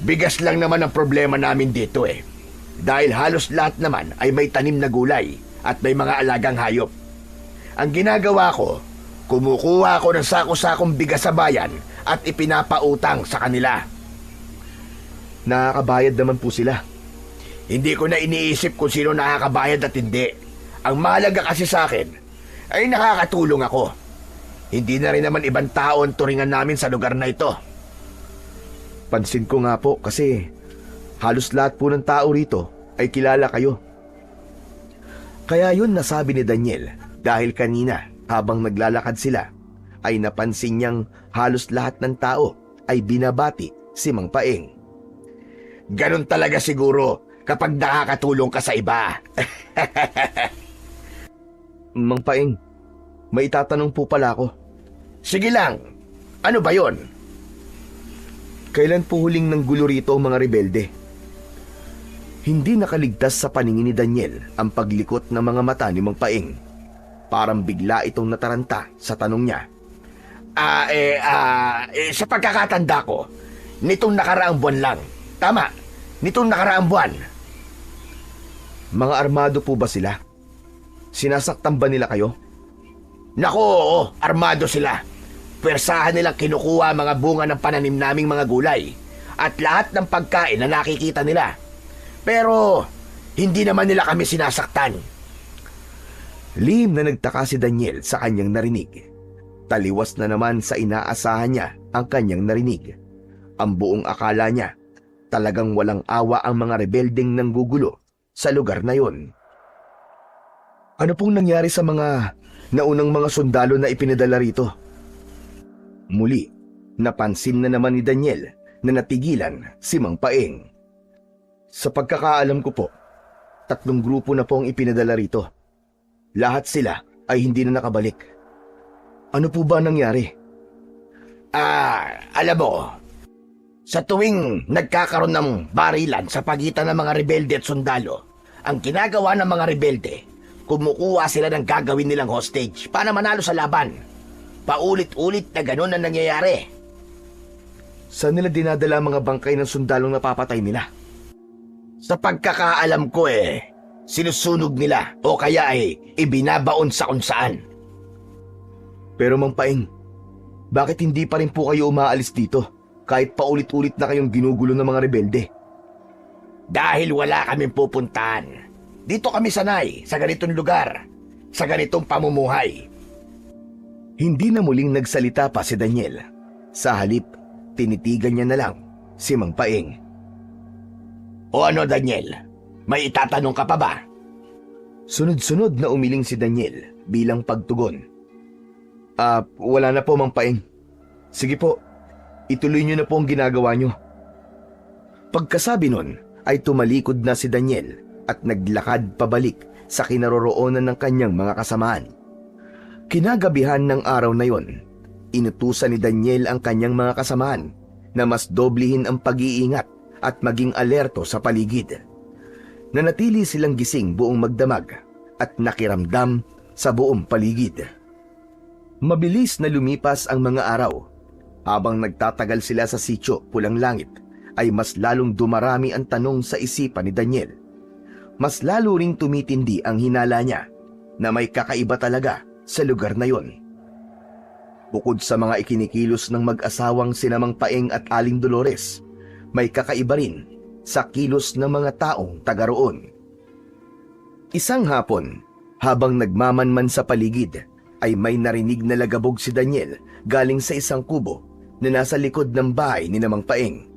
Speaker 2: Bigas lang naman ang problema namin dito eh. Dahil halos lahat naman ay may tanim na gulay at may mga alagang hayop. Ang ginagawa ko, kumukuha ako ng sako-sakong bigas sa bayan at ipinapautang sa kanila.
Speaker 1: Nakakabayad naman po sila.
Speaker 2: Hindi ko na iniisip kung sino nakakabayad at hindi. Ang mahalaga kasi sa akin ay nakakatulong ako. Hindi na rin naman ibang tao ang turingan namin sa lugar na ito.
Speaker 1: Pansin ko nga po kasi halos lahat po ng tao rito ay kilala kayo. Kaya yun nasabi ni Daniel dahil kanina habang naglalakad sila ay napansin niyang halos lahat ng tao ay binabati si Mang Paeng.
Speaker 2: Ganon talaga siguro kapag nakakatulong ka sa iba.
Speaker 1: Mang Paeng, may itatanong po pala ako.
Speaker 2: Sige lang, ano ba yon?
Speaker 1: Kailan po huling nanggulo rito ang mga rebelde? Hindi nakaligtas sa paningin ni Daniel ang paglikot ng mga mata ni Mang Paeng. Parang bigla itong nataranta sa tanong niya.
Speaker 2: Sa pagkakatanda ko, nitong nakaraang buwan lang. Tama, nitong nakaraang buwan.
Speaker 1: Mga armado po ba sila? Sinasaktan ba nila kayo?
Speaker 2: Nako, oo, armado sila. Pwersahan nilang kinukuha mga bunga ng pananim naming mga gulay at lahat ng pagkain na nakikita nila. Pero hindi naman nila kami sinasaktan.
Speaker 1: Lihim na nagtaka si Daniel sa kanyang narinig. Taliwas na naman sa inaasahan niya ang kanyang narinig. Ang buong akala niya, talagang walang awa ang mga rebeldeng nanggugulo sa lugar na yon. Ano pong nangyari sa mga naunang mga sundalo na ipinadala rito? Muli, napansin na naman ni Daniel na natigilan si Mang Paeng. Sa pagkakaalam ko po, 3 grupo na po ang ipinadala rito. Lahat sila ay hindi na nakabalik. Ano po ba nangyari?
Speaker 2: Alam mo, sa tuwing nagkakaroon ng barilan sa pagitan ng mga rebelde at sundalo, ang ginagawa ng mga rebelde, kumukuha sila ng gagawin nilang hostage para manalo sa laban. Paulit-ulit na ganun ang nangyayari.
Speaker 1: Saan nila dinadala mga bangkay ng sundalong napapatay nila?
Speaker 2: Sa pagkakaalam ko sinusunog nila o kaya ibinabaon sa kung saan.
Speaker 1: Pero Mang Paeng, bakit hindi pa rin po kayo umaalis dito kahit paulit-ulit na kayong ginugulo ng mga rebelde?
Speaker 2: Dahil wala kaming pupuntahan. Dito kami sanay, sa ganitong lugar, sa ganitong pamumuhay.
Speaker 1: Hindi na muling nagsalita pa si Daniel. Sa halip, tinitigan niya na lang si Mang Paeng.
Speaker 2: O ano, Daniel? May itatanong ka pa ba?
Speaker 1: Sunod-sunod na umiling si Daniel bilang pagtugon. Wala na po, Mang Paeng. Sige po, ituloy niyo na po ang ginagawa niyo. Pagkasabi nun, ay tumalikod na si Daniel at naglakad pabalik sa kinaroroonan ng kanyang mga kasamahan. Kinagabihan ng araw na yon, inutusan ni Daniel ang kanyang mga kasamahan na mas doblehin ang pag-iingat at maging alerto sa paligid. Nanatili silang gising buong magdamag at nakiramdam sa buong paligid. Mabilis na lumipas ang mga araw. Habang nagtatagal sila sa sitio Pulang Langit, ay mas lalong dumarami ang tanong sa isipan ni Daniel. Mas lalo ring tumitindi ang hinala niya na may kakaiba talaga sa lugar na yon. Bukod sa mga ikinikilos ng mag-asawang sina Mang Paeng at Aling Dolores, may kakaiba rin sa kilos ng mga taong taga roon. Isang hapon, habang nagmamanman sa paligid, ay may narinig na lagabog si Daniel galing sa isang kubo na nasa likod ng bahay ni Mang Paeng.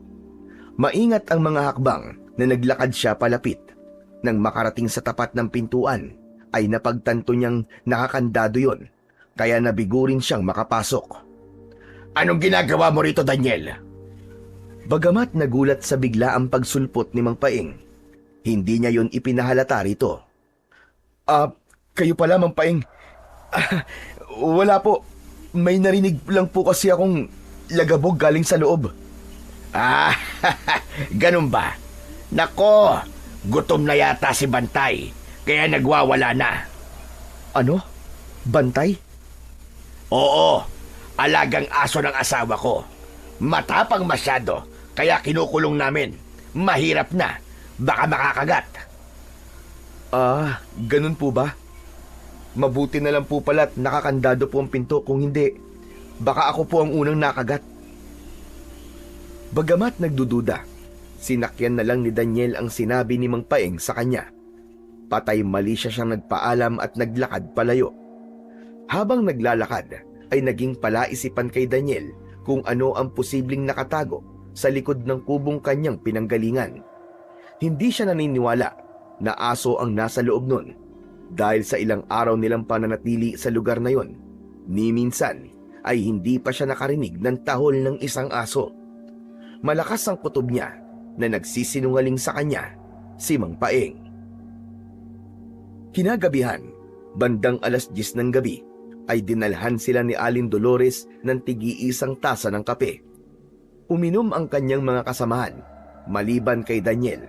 Speaker 1: Maingat ang mga hakbang na naglakad siya palapit. Nang makarating sa tapat ng pintuan, ay napagtanto niyang nakakandado yon, kaya nabigo rin siyang makapasok.
Speaker 2: Anong ginagawa mo rito, Daniel?
Speaker 1: Bagamat nagulat sa bigla ang pagsulpot ni Mang Paeng, hindi niya yon ipinahalata rito. Kayo pala, Mang Paeng. Wala po. May narinig lang po kasi akong lagabog galing sa loob.
Speaker 2: Ganun ba? Nako, gutom na yata si Bantay, kaya nagwawala na.
Speaker 1: Ano? Bantay?
Speaker 2: Oo, alagang aso ng asawa ko. Matapang masyado, kaya kinukulong namin. Mahirap na, baka makakagat.
Speaker 1: Ganun po ba? Mabuti na lang po pala't nakakandado po ang pinto, kung hindi, baka ako po ang unang nakagat. Bagamat nagdududa, sinakyan na lang ni Daniel ang sinabi ni Mang Paeng sa kanya. Patay mali siyang nagpaalam at naglakad palayo. Habang naglalakad, ay naging palaisipan kay Daniel kung ano ang posibleng nakatago sa likod ng kubong kanyang pinanggalingan. Hindi siya naniniwala na aso ang nasa loob nun dahil sa ilang araw nilang pananatili sa lugar na yon. Ni minsan ay hindi pa siya nakarinig ng tahol ng isang aso. Malakas ang kutob niya na nagsisinungaling sa kanya, si Mang Paeng. Kinagabihan, bandang 10:00 ng gabi, ay dinalhan sila ni Aling Dolores ng tig-iisang tasa ng kape. Uminom ang kanyang mga kasamahan, maliban kay Daniel.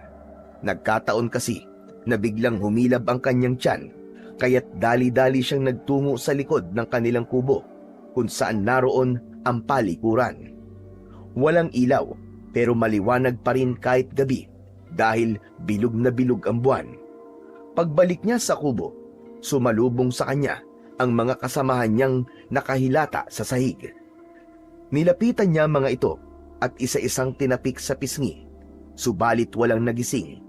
Speaker 1: Nagkataon kasi na biglang humilab ang kanyang tiyan, kaya't dali-dali siyang nagtungo sa likod ng kanilang kubo, kung saan naroon ang palikuran. Walang ilaw, pero maliwanag pa rin kahit gabi dahil bilog na bilog ang buwan. Pagbalik niya sa kubo, sumalubong sa kanya ang mga kasamahan niyang nakahilata sa sahig. Nilapitan niya mga ito at isa-isang tinapik sa pisngi, subalit walang nagising.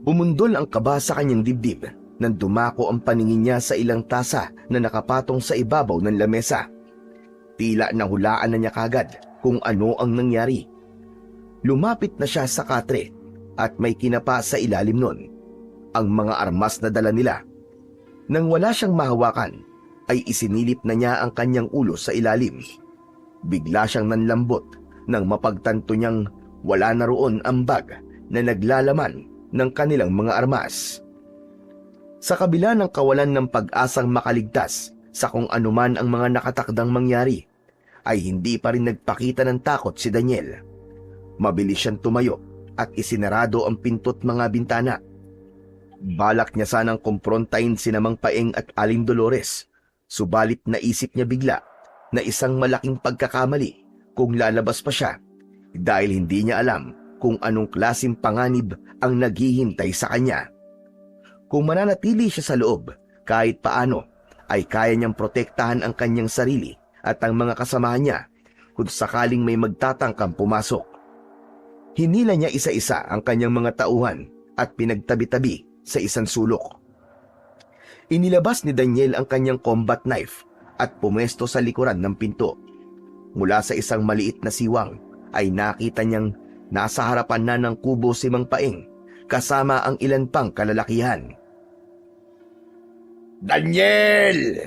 Speaker 1: Bumundol ang kaba sa kanyang dibdib nang dumako ang paningin niya sa ilang tasa na nakapatong sa ibabaw ng lamesa. Tila nahulaan na niya kagad kung ano ang nangyari. Lumapit na siya sa katre at may kinapa sa ilalim nun, ang mga armas na dala nila. Nang wala siyang mahawakan, ay isinilip na niya ang kanyang ulo sa ilalim. Bigla siyang nanlambot nang mapagtanto niyang wala na roon ang bag na naglalaman ng kanilang mga armas. Sa kabila ng kawalan ng pag-asang makaligtas sa kung anuman ang mga nakatakdang mangyari, ay hindi pa rin nagpakita ng takot si Daniel. Mabilis siyang tumayo at isinarado ang pinto't mga bintana. Balak niya sanang kumprontahin sina Mang Paeng at Aling Dolores, subalit naisip niya bigla na isang malaking pagkakamali kung lalabas pa siya dahil hindi niya alam kung anong klaseng panganib ang naghihintay sa kanya. Kung mananatili siya sa loob, kahit paano ay kaya niyang protektahan ang kanyang sarili at ang mga kasamahan niya kung sakaling may magtatangkang pumasok. Hinila niya isa-isa ang kanyang mga tauhan at pinagtabi-tabi sa isang sulok. Inilabas ni Daniel ang kanyang combat knife at pumesto sa likuran ng pinto. Mula sa isang maliit na siwang ay nakita niyang nasa harapan na ng kubo si Mang Paeng kasama ang ilan pang kalalakihan.
Speaker 2: Daniel!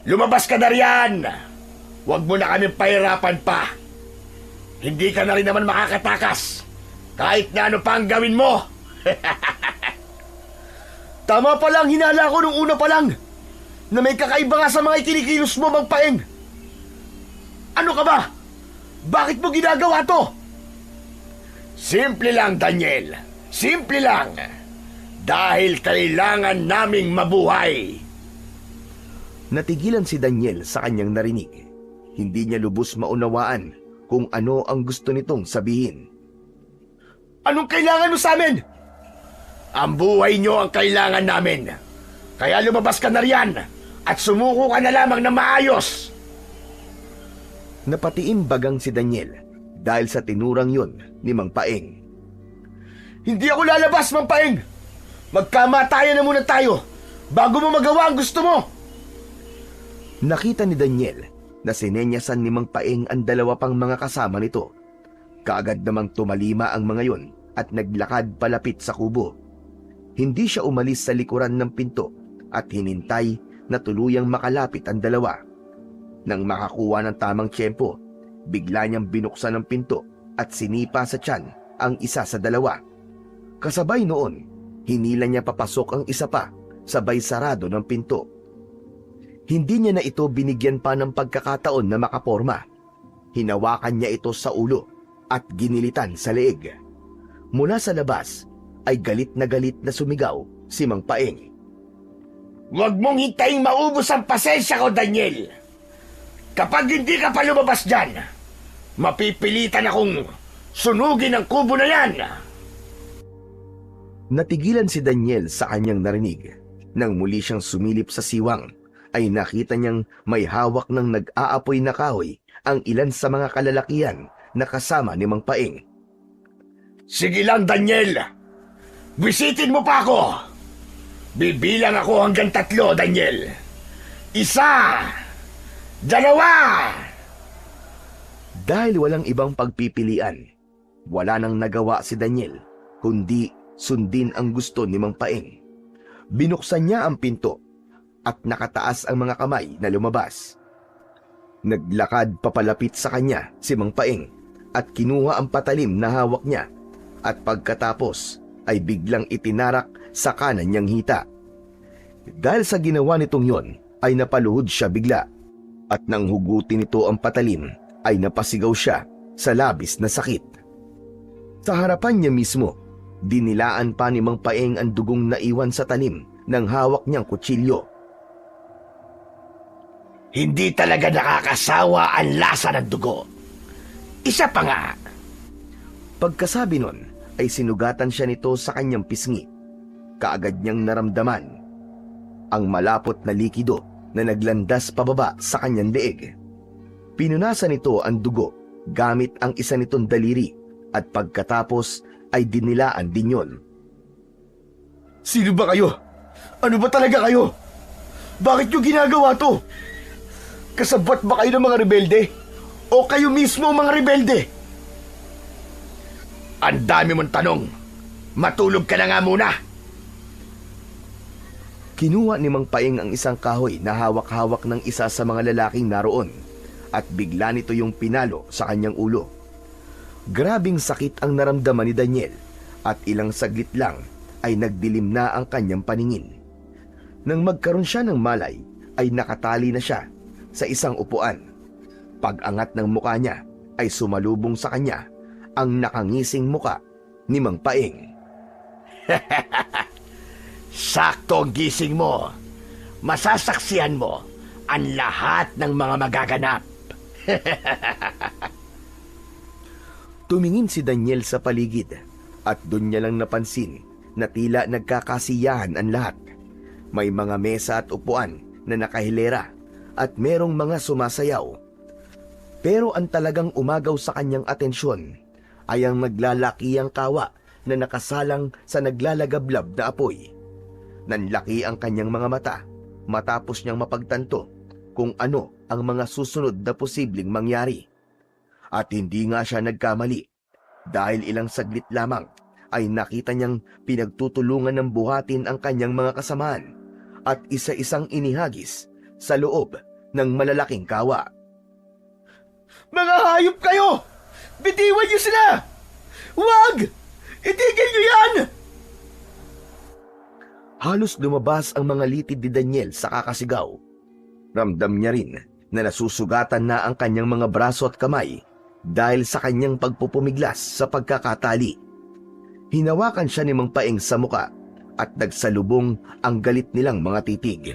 Speaker 2: Lumabas ka na riyan! Huwag mo na kaming pahirapan pa. Hindi ka na rin naman makakatakas kahit na ano pa ang gawin mo.
Speaker 1: Tama pa lang, hinala ko nung una pa lang na may kakaiba nga sa mga ikinikilos mo, Mang Paeng.
Speaker 2: Ano ka ba? Bakit mo ginagawa to? Simple lang, Daniel. Simple lang. Dahil kailangan naming mabuhay.
Speaker 1: Natigilan si Daniel sa kanyang narinig. Hindi niya lubos maunawaan kung ano ang gusto nitong sabihin.
Speaker 2: Anong kailangan mo sa amin? Ang buhay nyo ang kailangan namin. Kaya lumabas ka na riyan at sumuko ka na lamang na maayos.
Speaker 1: Napatiimbagang si Daniel dahil sa tinurang yun ni Mang Paeng.
Speaker 2: Hindi ako lalabas, Mang Paeng. Magkamatayan na muna tayo bago mo magawa ang gusto mo.
Speaker 1: Nakita ni Daniel na sinenyasan ni Mang Paeng ang dalawa pang mga kasama nito. Kaagad namang tumalima ang mga yon at naglakad palapit sa kubo. Hindi siya umalis sa likuran ng pinto at hinintay na tuluyang makalapit ang dalawa. Nang makakuha ng tamang tiyempo, bigla niyang binuksan ang pinto at sinipa sa tiyan ang isa sa dalawa. Kasabay noon, hinila niya papasok ang isa pa, sabay sarado ng pinto. Hindi niya na ito binigyan pa ng pagkakataon na makaporma. Hinawakan niya ito sa ulo at ginilitan sa leeg. Mula sa labas ay galit na sumigaw si Mang Paeng.
Speaker 2: Huwag mong hintayin maubos ang pasensya ko, Daniel. Kapag hindi ka pa lumabas dyan, mapipilitan akong sunugin ang kubo na yan.
Speaker 1: Natigilan si Daniel sa kanyang narinig. Nang muli siyang sumilip sa siwang, ay nakita niyang may hawak ng nag-aapoy na kahoy ang ilan sa mga kalalakihan na kasama ni Mang Paeng.
Speaker 2: Sige lang, Daniel. Bisitin mo pa ako. Bibilang ako hanggang 3, Daniel. 1, 2.
Speaker 1: Dahil walang ibang pagpipilian, wala nang nagawa si Daniel, kundi sundin ang gusto ni Mang Paeng. Binuksan niya ang pinto at nakataas ang mga kamay na lumabas. Naglakad papalapit sa kanya si Mang Paeng at kinuha ang patalim na hawak niya at pagkatapos ay biglang itinarak sa kanan niyang hita. Dahil sa ginawa nitong yon ay napaluhod siya bigla at nang hugutin nito ang patalim ay napasigaw siya sa labis na sakit. Sa harapan niya mismo, dinilaan pa ni Mang Paeng ang dugong naiwan sa talim ng hawak niyang kutsilyo.
Speaker 2: Hindi talaga nakakasawa ang lasa ng dugo. Isa pa nga.
Speaker 1: Pagkasabi nun ay sinugatan siya nito sa kanyang pisngi. Kaagad niyang naramdaman ang malapot na likido na naglandas pababa sa kanyang leeg. Pinunasan nito ang dugo gamit ang isa nitong daliri at pagkatapos ay dinilaan din yon.
Speaker 2: Sino ba kayo? Ano ba talaga kayo? Bakit nyo ginagawa to? Kasabot ba kayo ng mga rebelde? O kayo mismo mga rebelde? Ang dami mong tanong. Matulog ka na nga muna.
Speaker 1: Kinuha ni Mang Paeng ang isang kahoy na hawak-hawak ng isa sa mga lalaking naroon at bigla nito yung pinalo sa kanyang ulo. Grabing sakit ang naramdaman ni Daniel at ilang saglit lang ay nagdilim na ang kanyang paningin. Nang magkaroon siya ng malay ay nakatali na siya sa isang upuan. Pag-angat ng muka niya ay sumalubong sa kanya ang nakangising muka ni Mang Paeng.
Speaker 2: Sakto ang gising mo. Masasaksihan mo ang lahat ng mga magaganap.
Speaker 1: Tumingin si Daniel sa paligid at doon niya lang napansin na tila nagkakasiyahan ang lahat. May mga mesa at upuan na nakahilera at merong mga sumasayaw. Pero ang talagang umagaw sa kanyang atensyon ay ang naglalakihang kawa na nakasalang sa naglalagablab na apoy. Nanlaki ang kanyang mga mata matapos niyang mapagtanto kung ano ang mga susunod na posibleng mangyari. At hindi nga siya nagkamali dahil ilang saglit lamang ay nakita niyang pinagtutulungan ng buhatin ang kanyang mga kasamahan at isa-isang inihagis sa loob ng malalaking kawa.
Speaker 2: Mga hayop kayo! Bitiwan niyo sila! Huwag! Itigil niyo yan!
Speaker 1: Halos lumabas ang mga litid ni Daniel sa kakasigaw. Ramdam niya rin na nasusugatan na ang kanyang mga braso at kamay dahil sa kanyang pagpupumiglas sa pagkakatali. Hinawakan siya ni Mang Paeng sa muka at nagsalubong ang galit nilang mga titig.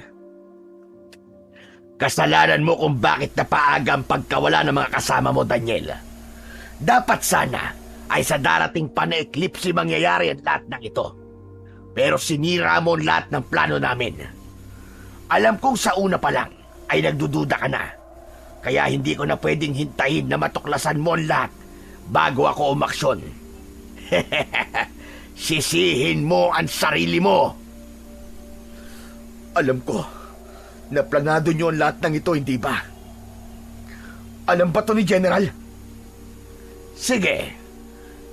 Speaker 2: Kasalanan mo kung bakit napaaga ang pagkawala ng mga kasama mo, Daniel. Dapat sana ay sa darating pa na eclipse mangyayari ang lahat ng ito. Pero sinira mo ang lahat ng plano namin. Alam kong sa una pa lang ay nagdududa ka na. Kaya hindi ko na pwedeng hintayin na matuklasan mo ang lahat bago ako umaksyon. Sisihin mo ang sarili mo.
Speaker 3: Alam ko na planado niyo ang lahat ng ito, hindi ba? Alam ba to ni General?
Speaker 2: Sige,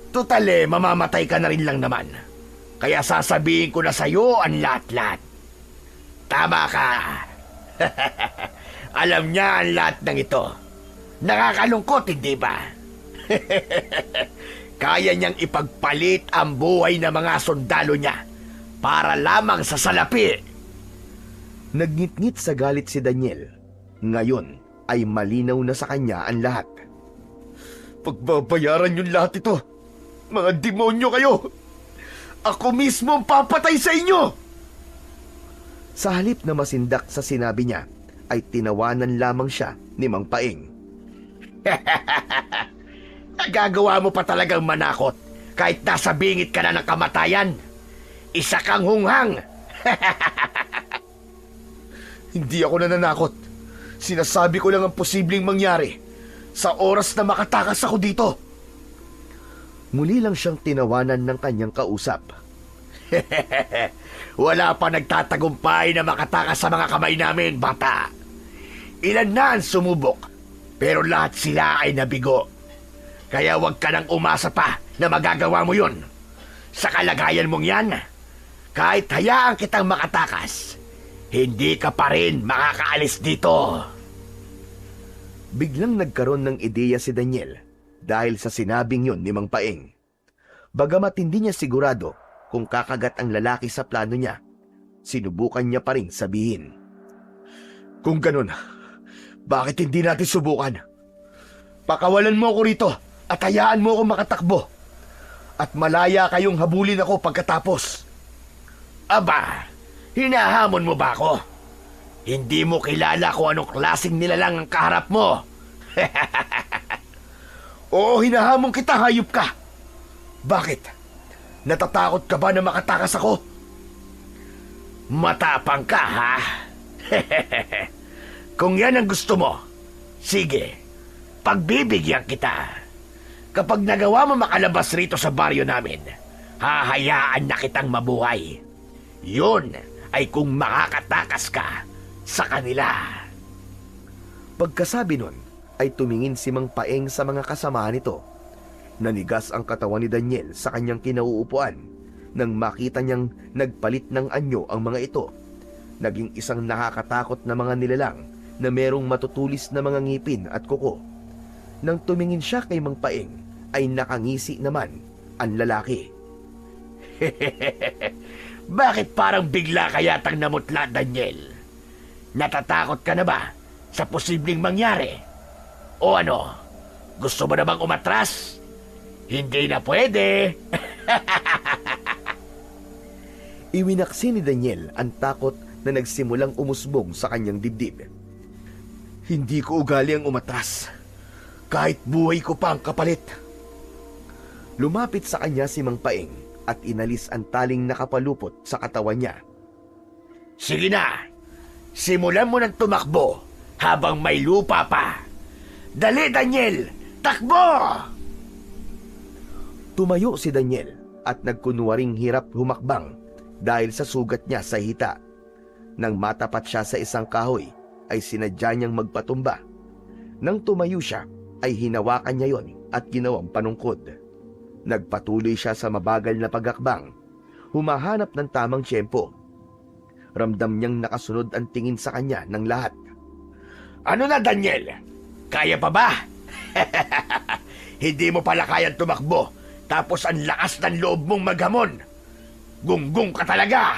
Speaker 2: tutale mamamatay ka na rin lang naman. Kaya sasabihin ko na sa'yo ang lahat-lahat. Tama ka. Alam niya ang lahat ng ito. Nakakalungkot, hindi ba? Kaya niyang ipagpalit ang buhay ng mga sundalo niya para lamang sa salapi.
Speaker 1: Nagngit-ngit sa galit si Daniel. Ngayon ay malinaw na sa kanya ang lahat.
Speaker 3: Pagbabayaran yung lahat ito. Mga demonyo kayo! Ako mismo ang papatay sa inyo!
Speaker 1: Sa halip na masindak sa sinabi niya, ay tinawanan lamang siya ni Mang Paeng.
Speaker 2: Nagagawa mo pa talagang manakot kahit nasa bingit ka na ng kamatayan. Isa kang hunghang.
Speaker 3: Hindi ako nananakot. Sinasabi ko lang ang posibleng mangyari sa oras na makatakas ako dito.
Speaker 1: Muli lang siyang tinawanan ng kanyang kausap.
Speaker 2: Wala pa nagtatagumpay na makatakas sa mga kamay namin, bata. Ilan na ang sumubok, pero lahat sila ay nabigo. Kaya huwag ka nang umasa pa na magagawa mo yun. Sa kalagayan mong yan, kahit hayaan kitang makatakas, hindi ka pa rin makakaalis dito.
Speaker 1: Biglang nagkaroon ng ideya si Daniel dahil sa sinabing yun ni Mang Paeng. Bagamat hindi niya sigurado kung kakagat ang lalaki sa plano niya, sinubukan niya pa rin sabihin.
Speaker 3: Kung ganun, bakit hindi natin subukan? Pakawalan mo ako rito at hayaan mo ako makatakbo. At malaya kayong habulin ako pagkatapos.
Speaker 2: Aba, hinahamon mo ba ako? Hindi mo kilala kung anong klaseng nilalang ang kaharap mo.
Speaker 3: Oo, hinahamon kita, hayop ka. Bakit? Natatakot ka ba na makatakas ako?
Speaker 2: Matapang ka, ha? Kung yan ang gusto mo, sige, pagbibigyan kita. Kapag nagawa mo makalabas rito sa baryo namin, hahayaan na kitang mabuhay. Yun ay kung makakatakas ka sa kanila.
Speaker 1: Pagkasabi nun, ay tumingin si Mang Paeng sa mga kasamahan nito. Nanigas ang katawan ni Daniel sa kanyang kinauupuan nang makita niyang nagpalit ng anyo ang mga ito. Naging isang nakakatakot na mga nilalang na merong matutulis na mga ngipin at kuko. Nang tumingin siya kay Mang Paeng, ay nakangisi naman ang lalaki.
Speaker 2: Bakit parang bigla ka yatang namutla, Daniel? Natatakot ka na ba sa posibleng mangyari? O ano, gusto mo na bang umatras? Hindi na pwede.
Speaker 1: Iwinaksi ni Daniel ang takot na nagsimulang umusbong sa kanyang dibdib.
Speaker 3: Hindi ko ugali ang umatras. Kahit buhay ko pa ang kapalit.
Speaker 1: Lumapit sa kanya si Mang Paeng at inalis ang taling nakapalupot sa katawan niya.
Speaker 2: Sige na, simulan mo ng tumakbo habang may lupa pa. Dali, Daniel, takbo!
Speaker 1: Tumayo si Daniel at nagkunwaring hirap humakbang dahil sa sugat niya sa hita. Nang matapat siya sa isang kahoy, ay sinadya niyang magpatumba. Nang tumayo siya, ay hinawakan niya yon at ginawang panungkod. Nagpatuloy siya sa mabagal na pagakbang, humahanap ng tamang tiyempo. Ramdam niyang nakasunod ang tingin sa kanya ng lahat.
Speaker 2: Ano na, Daniel? Kaya pa ba? Hindi mo pala kayang tumakbo, tapos ang lakas ng loob mong maghamon. Gunggong ka talaga!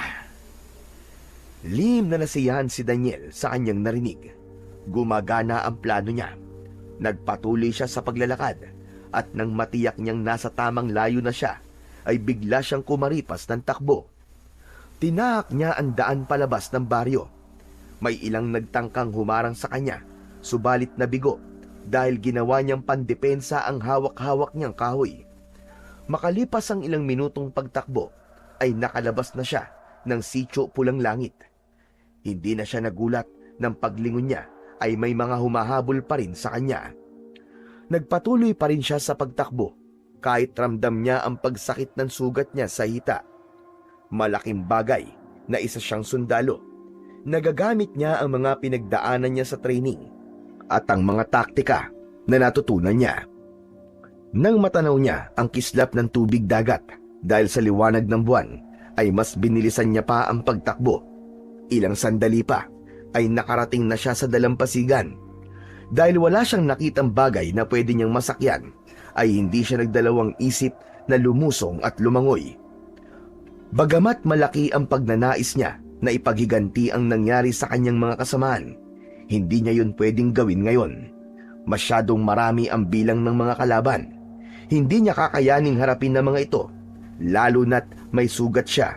Speaker 1: Lihim na nasiyahan si Daniel sa kanyang narinig. Gumagana ang plano niya. Nagpatuloy siya sa paglalakad at nang matiyak niyang nasa tamang layo na siya, ay bigla siyang kumaripas ng takbo. Tinahak niya ang daan palabas ng baryo. May ilang nagtangkang humarang sa kanya, subalit nabigo dahil ginawa niyang pandepensa ang hawak-hawak niyang kahoy. Makalipas ang ilang minutong pagtakbo, ay nakalabas na siya ng sitio Pulang Langit. Hindi na siya nagulat nang paglingon niya ay may mga humahabol pa rin sa kanya. Nagpatuloy pa rin siya sa pagtakbo kahit ramdam niya ang pagsakit ng sugat niya sa hita. Malaking bagay na isa siyang sundalo. Nagagamit niya ang mga pinagdaanan niya sa training at ang mga taktika na natutunan niya. Nang matanaw niya ang kislap ng tubig dagat dahil sa liwanag ng buwan, ay mas binilisan niya pa ang pagtakbo. Ilang sandali pa ay nakarating na siya sa dalampasigan. Dahil wala siyang nakitang bagay na pwede niyang masakyan, ay hindi siya nagdalawang isip na lumusong at lumangoy. Bagamat malaki ang pagnanais niya na ipaghiganti ang nangyari sa kanyang mga kasamaan, hindi niya yun pwedeng gawin ngayon. Masyadong marami ang bilang ng mga kalaban. Hindi niya kakayaning harapin ng mga ito, lalo na't may sugat siya.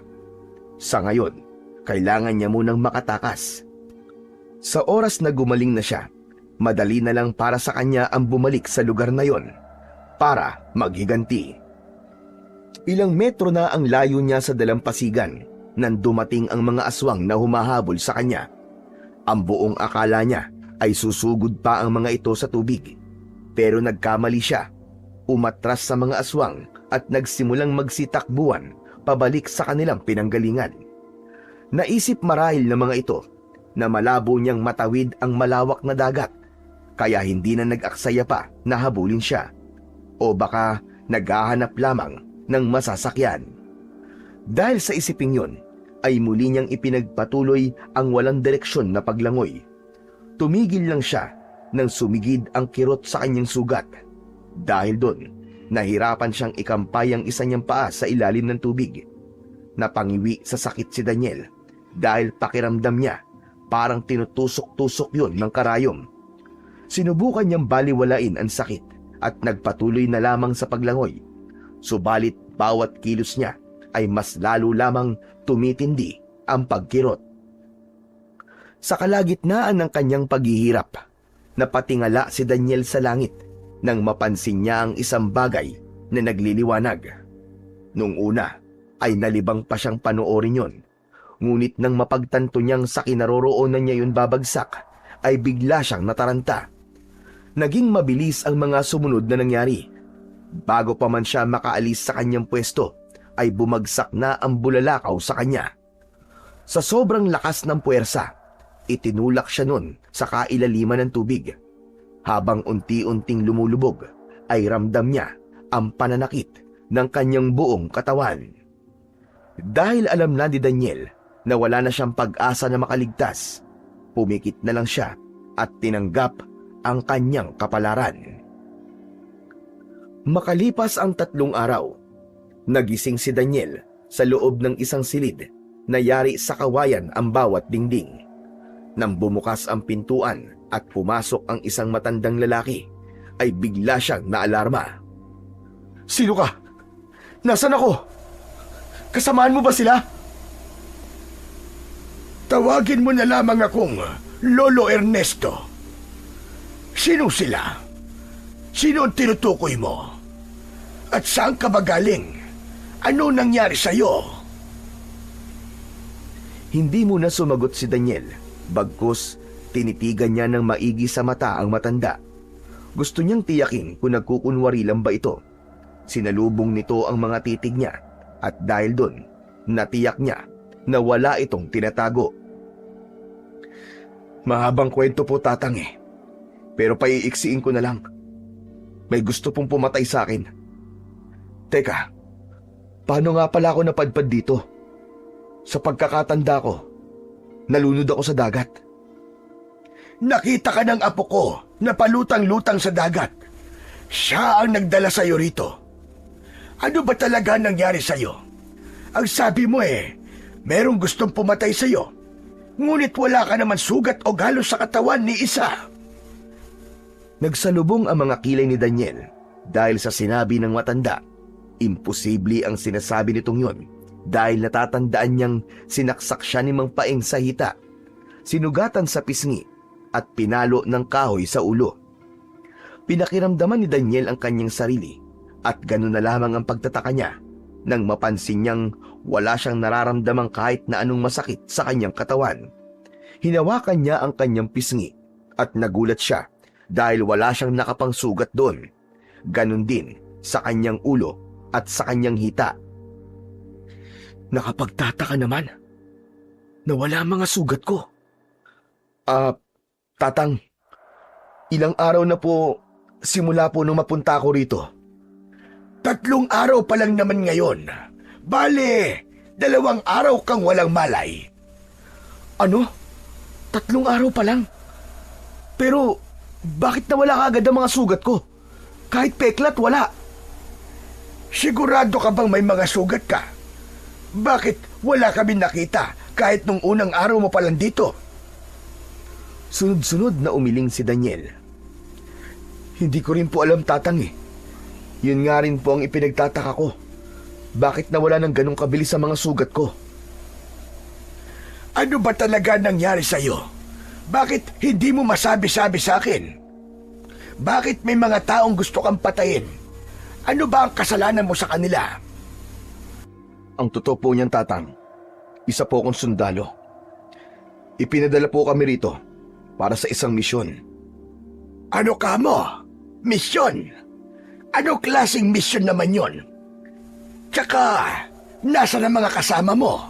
Speaker 1: Sa ngayon, kailangan niya munang makatakas. Sa oras na gumaling na siya, madali na lang para sa kanya ang bumalik sa lugar na yon para maghiganti. Ilang metro na ang layo niya sa dalampasigan nang dumating ang mga aswang na humahabol sa kanya. Ang buong akala niya ay susugod pa ang mga ito sa tubig. Pero nagkamali siya. Umatras sa mga aswang at nagsimulang magsitakbuhan pabalik sa kanilang pinanggalingan. Naisip marahil ng mga ito na malabo niyang matawid ang malawak na dagat, kaya hindi na nag-aksaya pa na habulin siya. O baka naghahanap lamang ng masasakyan. Dahil sa isiping yun, ay muli niyang ipinagpatuloy ang walang direksyon na paglangoy. Tumigil lang siya nang sumigid ang kirot sa kanyang sugat. Dahil doon, nahirapan siyang ikampay ang isa niyang paa sa ilalim ng tubig. Napangiwi sa sakit si Daniel dahil pakiramdam niya parang tinutusok-tusok yun ng karayom. Sinubukan niyang baliwalain ang sakit at nagpatuloy na lamang sa paglangoy. Subalit bawat kilos niya ay mas lalo lamang tumitindi ang pagkirot. Sa kalagitnaan ng kanyang paghihirap, napatingala si Daniel sa langit nang mapansin niya ang isang bagay na nagliliwanag. Nung una ay nalibang pa siyang panoorin yon. Ngunit nang mapagtanto niyang sa kinaroroonan niya yun babagsak, ay bigla siyang nataranta. Naging mabilis ang mga sumunod na nangyari. Bago pa man siya makaalis sa kanyang pwesto, ay bumagsak na ang bulalakaw sa kanya. Sa sobrang lakas ng puwersa, itinulak siya nun sa kailaliman ng tubig. Habang unti-unting lumulubog, ay ramdam niya ang pananakit ng kanyang buong katawan. Dahil alam na ni Daniel na wala na siyang pag-asa na makaligtas, pumikit na lang siya at tinanggap ang kanyang kapalaran. Makalipas ang 3 araw, nagising si Daniel sa loob ng isang silid na yari sa kawayan ang bawat dingding. Nang bumukas ang pintuan at pumasok ang isang matandang lalaki, ay bigla siyang naalarma.
Speaker 3: Sino ka? Nasaan ako? Kasamaan mo ba sila?
Speaker 2: Tawagin mo na lamang akong Lolo Ernesto. Sino sila? Sino ang tinutukoy mo? At saan ka ba galing? Ano nangyari sa'yo?
Speaker 1: Hindi muna sumagot si Daniel, bagkus tinitigan niya ng maigi sa mata ang matanda. Gusto niyang tiyakin kung nagkukunwari lang ba ito. Sinalubong nito ang mga titig niya at dahil doon, natiyak niya na wala itong tinatago.
Speaker 3: Mahabang kwento po, Tatang eh. Pero paiiksiin ko na lang. May gusto pong pumatay sa akin. Teka, paano nga pala ako napadpad dito? Sa pagkakatanda ko, nalunod ako sa dagat.
Speaker 2: Nakita ka ng apo ko na palutang-lutang sa dagat. Siya ang nagdala sa'yo rito. Ano ba talaga nangyari sa'yo? Ang sabi mo merong gustong pumatay sa'yo. Ngunit wala ka naman sugat o galos sa katawan ni isa.
Speaker 1: Nagsalubong ang mga kilay ni Daniel dahil sa sinabi ng matanda. Imposible ang sinasabi nitong yon dahil natatandaan niyang sinaksak siya ni Mang Paeng sa hita, sinugatan sa pisngi at pinalo ng kahoy sa ulo. Pinakiramdaman ni Daniel ang kanyang sarili at ganun na lamang ang pagtataka niya nang mapansin niyang wala siyang nararamdamang kahit na anong masakit sa kanyang katawan. Hinawakan niya ang kanyang pisngi at nagulat siya dahil wala siyang nakapangsugat doon. Ganun din sa kanyang ulo at sa kanyang hita.
Speaker 3: Nakapagtataka naman na wala mga sugat ko.
Speaker 1: Tatang, ilang araw na po simula po nung mapunta ako rito.
Speaker 2: 3 araw pa lang naman ngayon. Bale, 2 araw kang walang malay.
Speaker 1: Ano? 3 araw pa lang? Pero bakit nawala kagad ang mga sugat ko? Kahit peklat, wala.
Speaker 2: Sigurado ka bang may mga sugat ka? Bakit wala kami nakita kahit nung unang araw mo pa lang dito?
Speaker 1: Sunod-sunod na umiling si Daniel. Hindi ko rin po alam, Tatang eh. Yun nga rin po ang ipinagtataka ko. Bakit nawala ng ganong kabilis sa mga sugat ko?
Speaker 2: Ano ba talaga nangyari sa'yo? Bakit hindi mo masabi-sabi sa akin? Bakit may mga taong gusto kang patayin? Ano ba ang kasalanan mo sa kanila?
Speaker 1: Ang totoo po niyan, Tatang, isa po akong sundalo. Ipinadala po kami rito para sa isang misyon.
Speaker 2: Ano ka mo? Misyon? Ano klaseng misyon naman yon? Tsaka, nasa na mga kasama mo?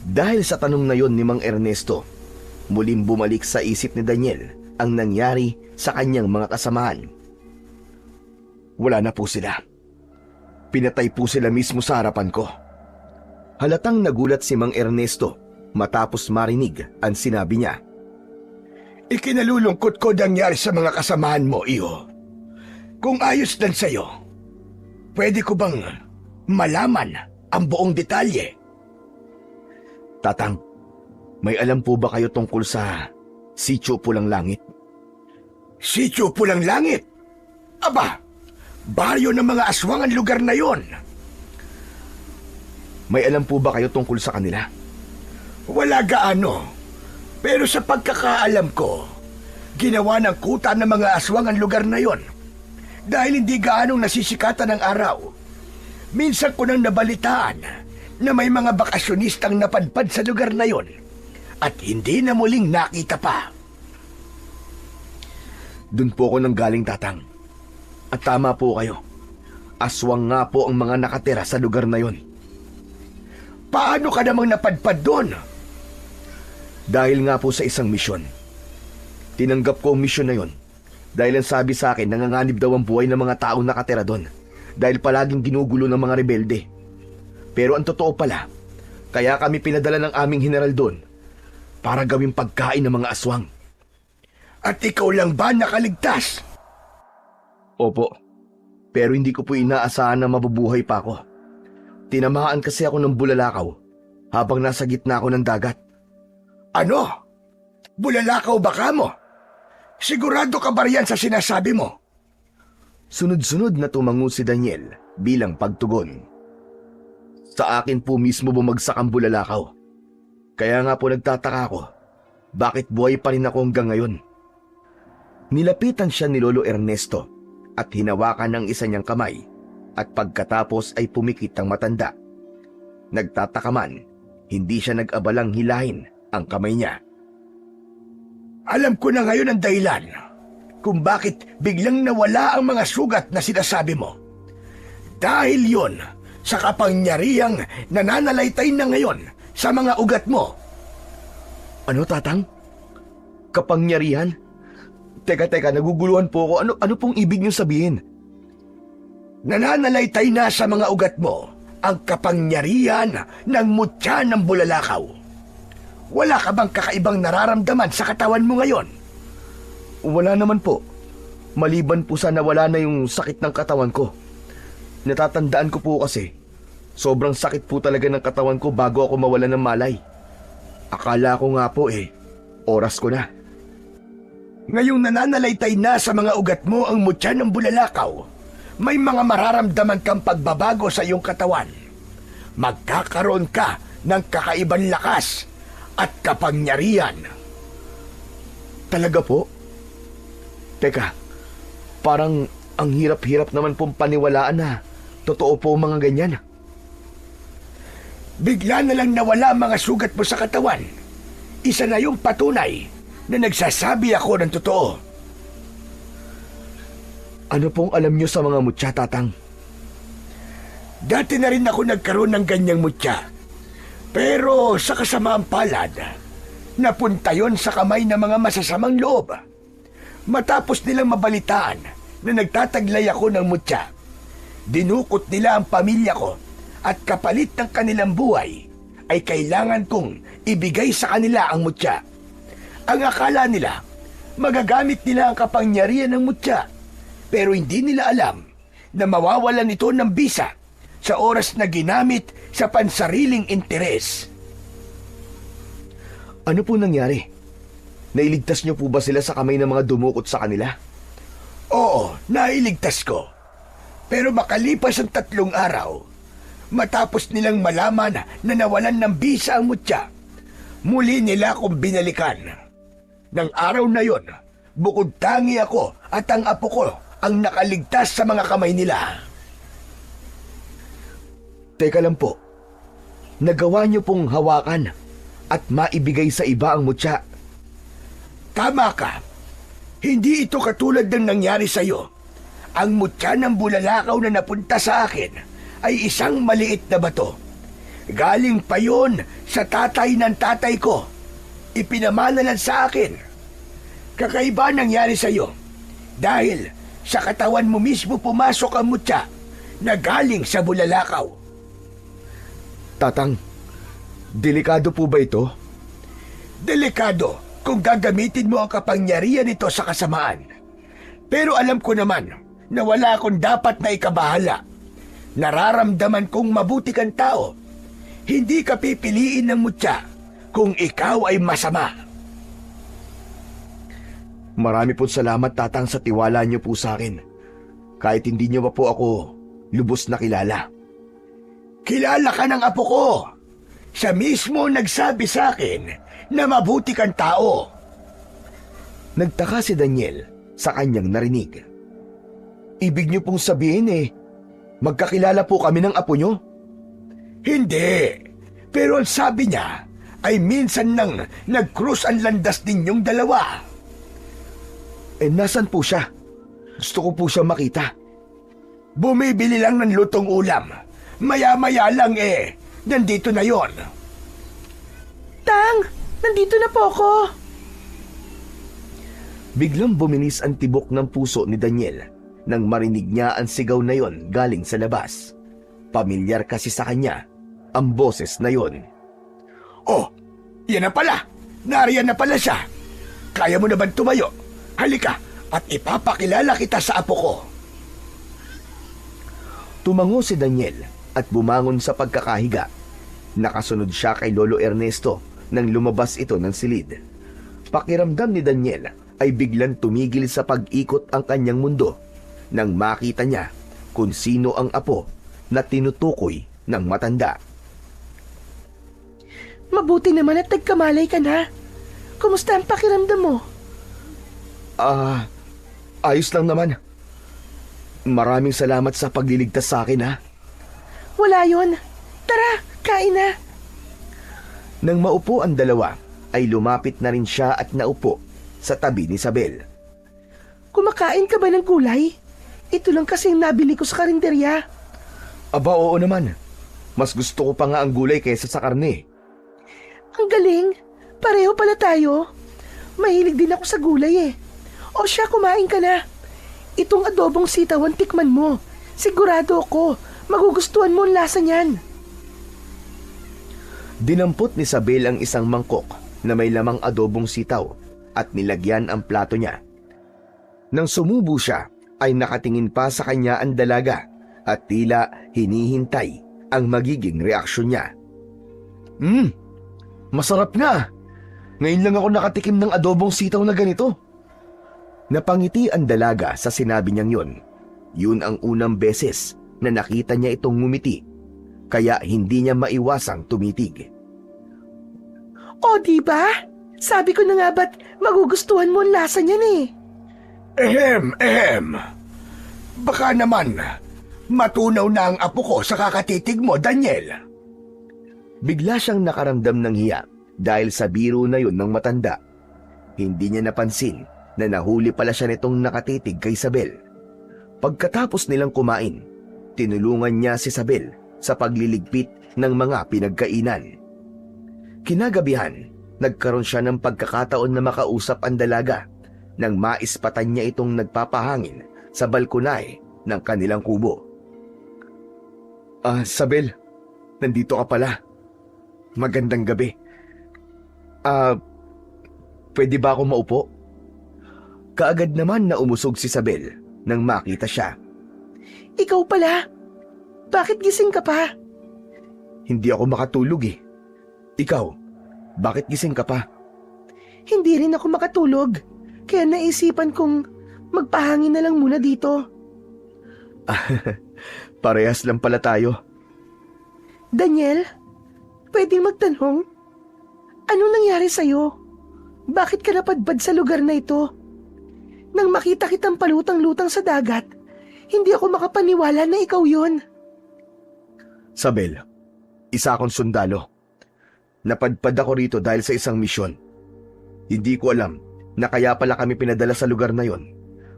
Speaker 1: Dahil sa tanong na yon ni Mang Ernesto, muling bumalik sa isip ni Daniel ang nangyari sa kanyang mga kasamahan. Wala na po sila. Pinatay po sila mismo sa harapan ko. Halatang nagulat si Mang Ernesto matapos marinig ang sinabi niya.
Speaker 2: Ikinalulungkot ko nangyari sa mga kasamahan mo, Iho. Kung ayos lang sa'yo, pwede ko bang malaman ang buong detalye?
Speaker 1: Tatang, may alam po ba kayo tungkol sa Sitio Pulang Langit?
Speaker 2: Sitio Pulang Langit? Aba, baryo ng mga aswang ang lugar na yon.
Speaker 1: May alam po ba kayo tungkol sa kanila?
Speaker 2: Wala gaano. Pero sa pagkakaalam ko, ginawa ng kuta ng mga aswang ang lugar na yon. Dahil hindi gaanong nasisikatan ng araw. Minsan ko nang nabalitaan na may mga bakasyonistang napadpad sa lugar na yon at hindi na muling nakita pa.
Speaker 1: Doon po ako nanggaling, Tatang. At tama po kayo. Aswang nga po ang mga nakatira sa lugar na yon.
Speaker 2: Paano ka namang napadpad doon?
Speaker 1: Dahil nga po sa isang misyon. Tinanggap ko ang misyon na yon. Dahil ang sabi sa akin, nanganganib daw ang buhay ng mga taong nakatira doon. Dahil palaging ginugulo ng mga rebelde. Pero ang totoo pala, kaya kami pinadala ng aming general doon para gawing pagkain ng mga aswang.
Speaker 2: At ikaw lang ba nakaligtas?
Speaker 1: Opo, pero hindi ko po inaasahan na mabubuhay pa ako. Tinamaan kasi ako ng bulalakaw habang nasa gitna ako ng dagat.
Speaker 2: Ano? Bulalakaw ba ka mo? Sigurado ka ba riyan sa sinasabi mo?
Speaker 1: Sunod-sunod na tumango si Daniel bilang pagtugon. Sa akin po mismo bumagsak ang bulalakaw. Kaya nga po nagtataka ako, bakit buhay pa rin ako hanggang ngayon? Nilapitan siya ni Lolo Ernesto at hinawakan ang isa niyang kamay at pagkatapos ay pumikit ang matanda. Nagtataka man, hindi siya nag-abalang hilahin ang kamay niya.
Speaker 2: Alam ko na ngayon ang dahilan kung bakit biglang nawala ang mga sugat na sinasabi mo. Dahil yon sa kapangyarihang nananalaytay na ngayon sa mga ugat mo.
Speaker 1: Ano, Tatang? Kapangyarihan? Teka, naguguluhan po ako. Ano pong ibig niyo sabihin?
Speaker 2: Nananalaytay na sa mga ugat mo ang kapangyarihan ng mutya ng bulalakaw. Wala ka bang kakaibang nararamdaman sa katawan mo ngayon?
Speaker 1: Wala naman po. Maliban po sa nawala na yung sakit ng katawan ko. Natatandaan ko po kasi, sobrang sakit po talaga ng katawan ko bago ako mawala ng malay. Akala ko nga po oras ko na.
Speaker 2: Ngayong nananalaytay na sa mga ugat mo ang mutya ng bulalakaw, may mga mararamdaman kang pagbabago sa iyong katawan. Magkakaroon ka ng kakaibang lakas at kapangyarihan.
Speaker 1: Talaga po? Teka, parang ang hirap-hirap naman pong paniwalaan na totoo po mga ganyan.
Speaker 2: Bigla na lang nawala ang mga sugat mo sa katawan. Isa na yung patunay na nagsasabi ako ng totoo.
Speaker 1: Ano pong alam niyo sa mga mutya, Tatang?
Speaker 2: Dati na rin ako nagkaroon ng ganyang mutya. Pero sa kasamaang palad, napunta yon sa kamay ng mga masasamang loob. Matapos nilang mabalitaan na nagtataglay ako ng mutya, dinukot nila ang pamilya ko at kapalit ng kanilang buhay ay kailangan kong ibigay sa kanila ang mutya. Ang akala nila, magagamit nila ang kapangyarihan ng mutya, pero hindi nila alam na mawawalan ito ng bisa sa oras na ginamit sa pansariling interes.
Speaker 1: Ano po nangyari? Nailigtas niyo po ba sila sa kamay ng mga dumukot sa kanila?
Speaker 2: Oo, nailigtas ko. Pero makalipas ang 3 araw, matapos nilang malaman na nawalan ng bisa ang mutya, muli nila akong binalikan. Nang araw na yon, bukod tangi ako at ang apo ko ang nakaligtas sa mga kamay nila.
Speaker 1: Teka lang po, nagawa niyo pong hawakan at maibigay sa iba ang mutya.
Speaker 2: Tama ka. Hindi ito katulad ng nangyari sa iyo. Ang mutya ng bulalakaw na napunta sa akin ay isang maliit na bato. Galing pa yon sa tatay ng tatay ko. Ipinamana sa akin. Kakaiba nangyari sa iyo dahil sa katawan mo mismo pumasok ang mutya na galing sa bulalakaw.
Speaker 1: Tatang, delikado po ba ito?
Speaker 2: Delikado kung gagamitin mo ang kapangyarihan nito sa kasamaan. Pero alam ko naman na wala akong dapat na ikabahala. Nararamdaman kong mabuti kang tao. Hindi ka pipiliin ng mutya kung ikaw ay masama.
Speaker 1: Marami po salamat, Tatang, sa tiwala niyo po sa akin. Kahit hindi niyo pa po ako lubos na kilala.
Speaker 2: Kilala ka ng apo ko. Siya mismo nagsabi sa akin na mabuti kang tao.
Speaker 1: Nagtaka si Daniel sa kanyang narinig. Ibig niyo pong sabihin magkakilala po kami ng apo niyo?
Speaker 2: Hindi. Pero ang sabi niya ay minsan nang nag-cruise ang landas ninyong dalawa.
Speaker 1: Nasan po siya? Gusto ko po siya makita.
Speaker 2: Bumibili lang ng lutong ulam. Maya-maya lang nandito na yon.
Speaker 4: Tang, nandito na po ako.
Speaker 1: Biglang bumilis ang tibok ng puso ni Daniel nang marinig niya ang sigaw na yon galing sa labas. Pamilyar kasi sa kanya ang boses na yon.
Speaker 2: Oh, yan na pala. Nariyan na pala siya. Kaya mo na ba tumayo? Halika at ipapakilala kita sa apo ko.
Speaker 1: Tumango si Daniel at bumangon sa pagkakahiga. Nakasunod siya kay Lolo Ernesto nang lumabas ito ng silid. Pakiramdam ni Daniel ay biglang tumigil sa pag-ikot ang kanyang mundo nang makita niya kung sino ang apo na tinutukoy ng matanda.
Speaker 4: Mabuti naman at nagkamalay ka na. Kumusta ang pakiramdam mo?
Speaker 1: Ayos lang naman. Maraming salamat sa pagliligtas sa akin, ha?
Speaker 4: Wala yon. Tara, kain na.
Speaker 1: Nang maupo ang dalawa, ay lumapit na rin siya at naupo sa tabi ni Isabel.
Speaker 4: Kumakain ka ba ng gulay? Ito lang kasi yung nabili ko sa karinderya.
Speaker 1: Aba, oo naman. Mas gusto ko pa nga ang gulay kaysa sa karne.
Speaker 4: Ang galing. Pareho pala tayo. Mahilig din ako sa gulay eh. O siya, kumain ka na. Itong adobong sitawan tikman mo. Sigurado ako, magugustuhan mo ang lasa niyan.
Speaker 1: Dinampot ni Isabel ang isang mangkok na may lamang adobong sitaw at nilagyan ang plato niya. Nang sumubo siya, ay nakatingin pa sa kanya ang dalaga at tila hinihintay ang magiging reaksyon niya. Masarap nga! Ngayon lang ako nakatikim ng adobong sitaw na ganito. Napangiti ang dalaga sa sinabi niyang yun. Yun ang unang beses na nakita niya itong ngumiti, kaya hindi niya maiwasang tumitig.
Speaker 4: O, diba? Sabi ko na nga ba't magugustuhan mo ang lasa niyan eh.
Speaker 2: Ehem. Baka naman, matunaw na ang apo ko sa kakatitig mo, Daniel.
Speaker 1: Bigla siyang nakaramdam ng hiya dahil sa biro na yun ng matanda. Hindi niya napansin na nahuli pala siya nitong nakatitig kay Isabel. Pagkatapos nilang kumain, tinulungan niya si Isabel sa pagliligpit ng mga pinagkainan. Kinagabihan, nagkaroon siya ng pagkakataon na makausap ang dalaga nang maispatan niya itong nagpapahangin sa balkonahe ng kanilang kubo. Isabel, nandito ka pala. Magandang gabi. Pwede ba ako maupo? Kaagad naman na umusog si Isabel nang makita siya.
Speaker 4: Ikaw pala? Bakit gising ka pa?
Speaker 1: Hindi ako makatulog eh. Ikaw, bakit gising ka pa?
Speaker 4: Hindi rin ako makatulog. Kaya naisipan kong magpahangin na lang muna dito.
Speaker 1: Parehas lang pala tayo.
Speaker 4: Daniel, pwedeng magtanong? Anong nangyari sa'yo? Bakit ka napadpad sa lugar na ito? Nang makita kitang palutang-lutang sa dagat, hindi ako makapaniwala na ikaw yon.
Speaker 1: Isabel, isa akong sundalo. Napadpad ako rito dahil sa isang misyon. Hindi ko alam na kaya pala kami pinadala sa lugar na yon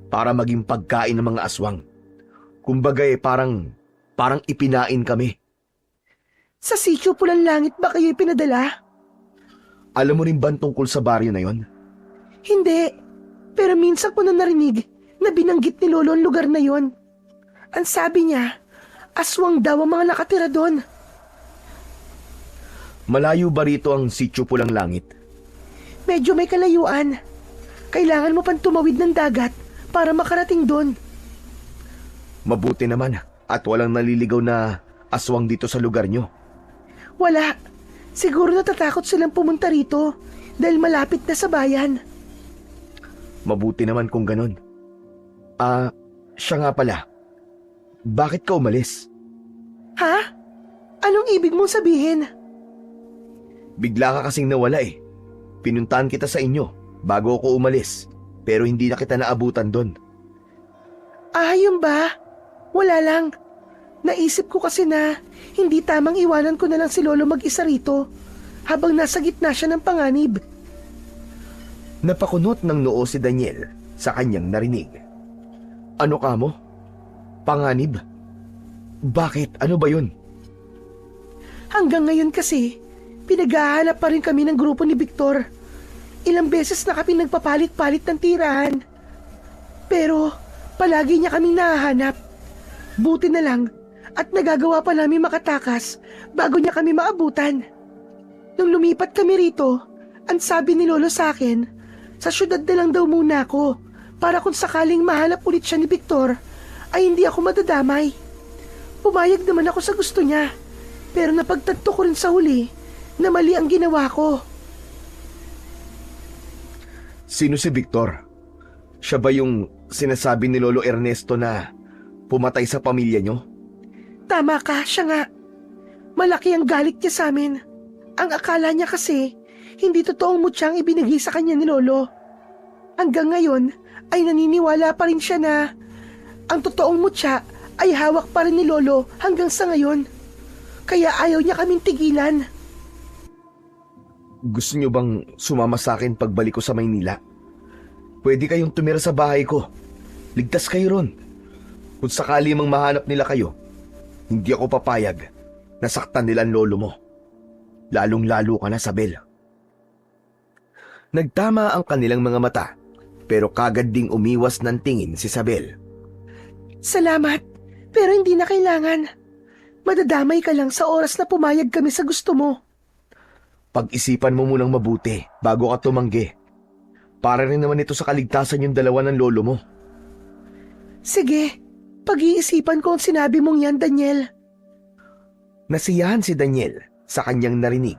Speaker 1: para maging pagkain ng mga aswang. Kumbaga parang ipinain kami.
Speaker 4: Sa sitio Pulang Langit ba kayo pinadala?
Speaker 1: Alam mo rin ba tungkol sa baryo na yon?
Speaker 4: Hindi, pero minsan ko na narinig na binanggit ni Lolo ang lugar na yon. Ang sabi niya, aswang daw ang mga nakatira doon.
Speaker 1: Malayo ba rito ang sitio Pulang Langit?
Speaker 4: Medyo may kalayuan. Kailangan mo pang tumawid ng dagat para makarating doon.
Speaker 1: Mabuti naman at walang naliligaw na aswang dito sa lugar nyo.
Speaker 4: Wala. Siguro natatakot silang pumunta rito dahil malapit na sa bayan.
Speaker 1: Mabuti naman kung ganun. Siya nga pala. Bakit ka umalis?
Speaker 4: Ha? Anong ibig mong sabihin?
Speaker 1: Bigla ka kasing nawala eh. Pinuntahan kita sa inyo bago ako umalis, pero hindi na kita naabutan doon.
Speaker 4: Yun ba? Wala lang. Naisip ko kasi na hindi tamang iwanan ko na lang si Lolo mag-isa rito habang nasa gitna siya ng panganib.
Speaker 1: Napakunot ng noo si Daniel sa kanyang narinig. Ano ka mo? Panganib? Bakit? Ano ba yun?
Speaker 4: Hanggang ngayon kasi, pinaghahanap pa rin kami ng grupo ni Victor. Ilang beses na kami nagpapalit-palit ng tirahan. Pero palagi niya kaming nahahanap. Buti na lang at nagagawa pa namin makatakas bago niya kami maabutan. Nung lumipat kami rito, ang sabi ni Lolo sa akin, sa syudad na lang daw muna ako para kung sakaling mahanap ulit siya ni Victor, ay hindi ako madadamay. Pumayag naman ako sa gusto niya, pero napagtanto ko rin sa huli na mali ang ginawa ko.
Speaker 1: Sino si Victor? Siya ba yung sinasabi ni Lolo Ernesto na pumatay sa pamilya nyo?
Speaker 4: Tama ka, siya nga. Malaki ang galit niya sa amin. Ang akala niya kasi, hindi totoong mutya ang ibinigay sa kanya ni Lolo. Hanggang ngayon, ay naniniwala pa rin siya na ang totoong mutya ay hawak pa rin ni Lolo hanggang sa ngayon. Kaya ayaw niya kaming tigilan.
Speaker 1: Gusto nyo bang sumama sa akin pagbalik ko sa Maynila? Pwede kayong tumira sa bahay ko Ligtas kayo ron. Kung sakali mang mahanap nila kayo, hindi ako papayag na saktan nila ang lolo mo. Lalong-lalo ka na, Sabel. Nagtama ang kanilang mga mata, pero kagad ding umiwas ng tingin si Sabel.
Speaker 4: Salamat, pero hindi na kailangan. Madadamay ka lang sa oras na pumayag kami sa gusto mo.
Speaker 1: Pag-isipan mo munang mabuti bago ka tumanggi. Para rin naman ito sa kaligtasan yung dalawa ng lolo mo.
Speaker 4: Sige, pag-iisipan ko ang sinabi mong yan, Daniel.
Speaker 1: Nasiyahan si Daniel sa kanyang narinig,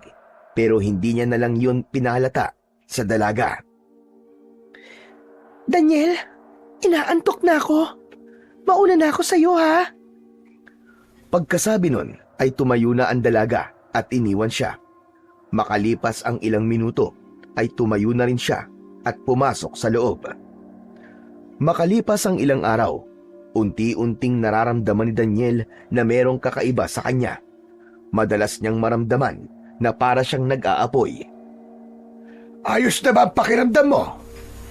Speaker 1: pero hindi niya na lang yun pinahalata sa dalaga.
Speaker 4: Daniel, inaantok na ako. Mauna na ako sa'yo, ha?
Speaker 1: Pagkasabi nun ay tumayo na ang dalaga at iniwan siya. Makalipas ang ilang minuto ay tumayo na rin siya at pumasok sa loob. Makalipas ang ilang araw, unti-unting nararamdaman ni Daniel na merong kakaiba sa kanya. Madalas niyang maramdaman na para siyang nag-aapoy.
Speaker 2: Ayos na ba ang pakiramdam mo?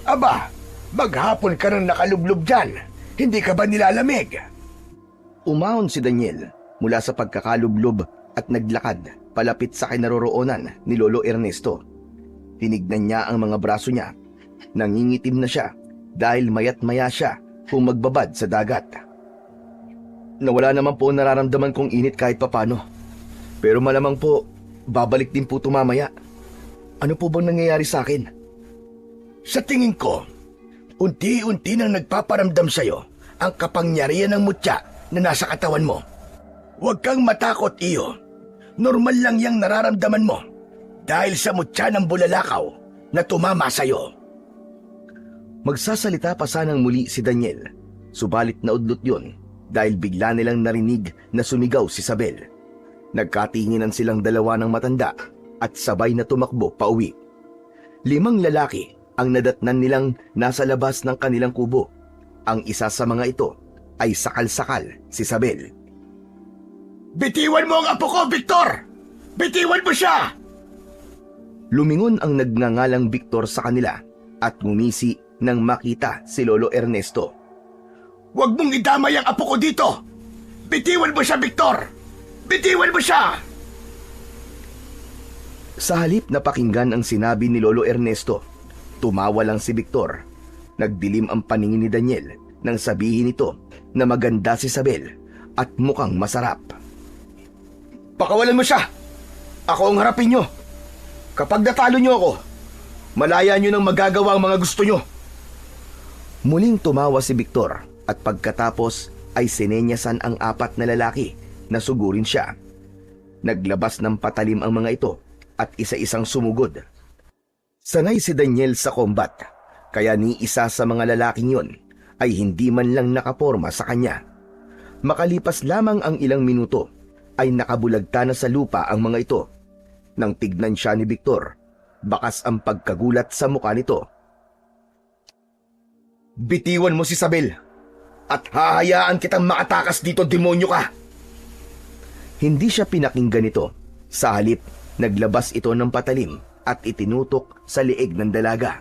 Speaker 2: Aba, maghapon ka nang nakalublob dyan. Hindi ka ba nilalamig?
Speaker 1: Umahon si Daniel mula sa pagkakalublob at naglakad palapit sa kinaroroonan ni Lolo Ernesto. Tinignan niya ang mga braso niya. Nangingitim na siya dahil mayat maya siya magbabad sa dagat. Nawala naman po nararamdaman kong init kahit papano. Pero malamang po, babalik din po tumamaya. Ano po bang nangyayari sa akin?
Speaker 2: Sa tingin ko, unti-unti nang nagpaparamdam sa'yo ang kapangyarihan ng mutya na nasa katawan mo. Huwag kang matakot, iyo. Normal lang yang nararamdaman mo dahil sa mutya ng bulalakaw na tumama sa'yo.
Speaker 1: Magsasalita pa sanang muli si Daniel, subalit naudlot yun dahil bigla nilang narinig na sumigaw si Sabel. Nagkatinginan silang dalawa ng matanda at sabay na tumakbo pauwi. 5 lalaki ang nadatnan nilang nasa labas ng kanilang kubo. Ang isa sa mga ito ay sakal-sakal si Sabel.
Speaker 2: Bitiwan mo ang apo ko, Victor! Bitiwan mo siya!
Speaker 1: Lumingon ang nagngangalang Victor sa kanila at ngumisi nang makita si Lolo Ernesto.
Speaker 2: Huwag mong idamay ang apo ko dito! Bitiwan mo siya, Victor! Bitiwan mo siya!
Speaker 1: Sa halip na pakinggan ang sinabi ni Lolo Ernesto, tumawa lang si Victor. Nagdilim ang paningin ni Daniel nang sabihin nito na maganda si Sabel at mukhang masarap.
Speaker 2: Pakawalan mo siya! Ako ang harapin nyo! Kapag natalo nyo ako, malaya nyo nang magagawa ang mga gusto nyo.
Speaker 1: Muling tumawa si Victor at pagkatapos ay sinenyasan ang 4 na lalaki na sugurin siya. Naglabas ng patalim ang mga ito at isa-isang sumugod. Sanay si Daniel sa combat, kaya ni isa sa mga lalaking yun ay hindi man lang nakaporma sa kanya. Makalipas lamang ang ilang minuto ay nakabulagta na sa lupa ang mga ito. Nang tignan siya ni Victor, bakas ang pagkagulat sa mukha nito.
Speaker 2: Bitiwan mo si Sabel at hahayaan kitang makatakas dito, demonyo ka!
Speaker 1: Hindi siya pinakinggan nito. Sa halip, naglabas ito ng patalim at itinutok sa liig ng dalaga.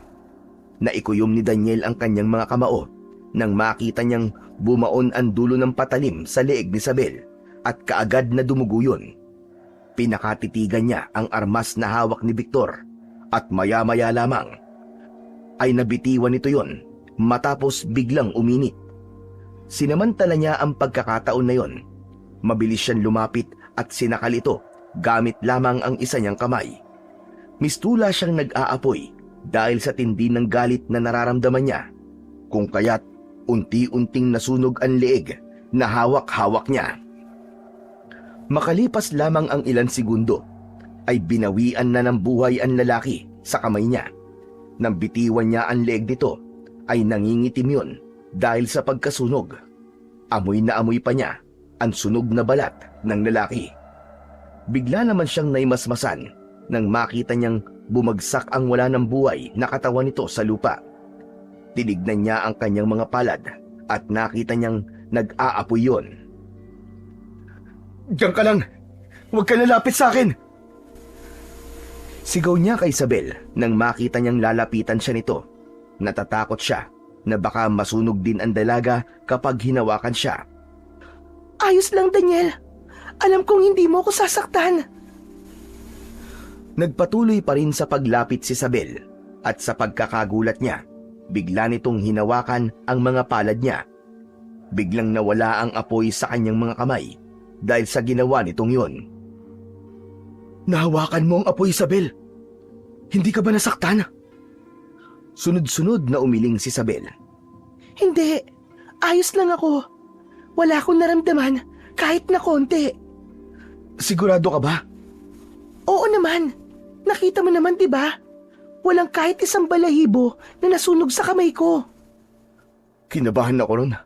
Speaker 1: Naikuyom ni Daniel ang kanyang mga kamao nang makita niyang bumaon ang dulo ng patalim sa liig ni Sabel at kaagad na dumugo yun. Pinakatitigan niya ang armas na hawak ni Victor at maya-maya lamang ay nabitiwan nito yon matapos biglang uminit. Sinamantala niya ang pagkakataon na yon. Mabilis siyang lumapit at sinakal ito gamit lamang ang isa niyang kamay. Mistula siyang nag-aapoy dahil sa tindi ng galit na nararamdaman niya, kung kaya't unti-unting nasunog ang leeg na hawak-hawak niya. Makalipas lamang ang ilang segundo, ay binawian na ng buhay ang lalaki sa kamay niya. Nang bitiwan niya ang leeg nito, ay nangingitim yun dahil sa pagkasunog. Amoy na amoy pa niya ang sunog na balat ng lalaki. Bigla naman siyang naimasmasan nang makita niyang bumagsak ang wala ng buhay na katawan nito sa lupa. Tinignan niya ang kanyang mga palad at nakita niyang nag-aapoy yun.
Speaker 2: Diyan ka lang! Huwag ka lalapit sa akin!
Speaker 1: Sigaw niya kay Isabel nang makita niyang lalapitan siya nito. Natatakot siya na baka masunog din ang dalaga kapag hinawakan siya.
Speaker 4: Ayos lang, Daniel. Alam kong hindi mo ako sasaktan.
Speaker 1: Nagpatuloy pa rin sa paglapit si Isabel at sa pagkakagulat niya, bigla nitong hinawakan ang mga palad niya. Biglang nawala ang apoy sa kanyang mga kamay dahil sa ginawa nitong yun. Nahawakan mo ang apoy, Isabel. Hindi ka ba nasaktan? Sunod-sunod na umiling si Isabel.
Speaker 4: Hindi. Ayos lang ako. Wala akong naramdaman kahit na konti.
Speaker 1: Sigurado ka ba?
Speaker 4: Oo naman. Nakita mo naman, di ba? Walang kahit isang balahibo na nasunog sa kamay ko.
Speaker 1: Kinabahan ako ron.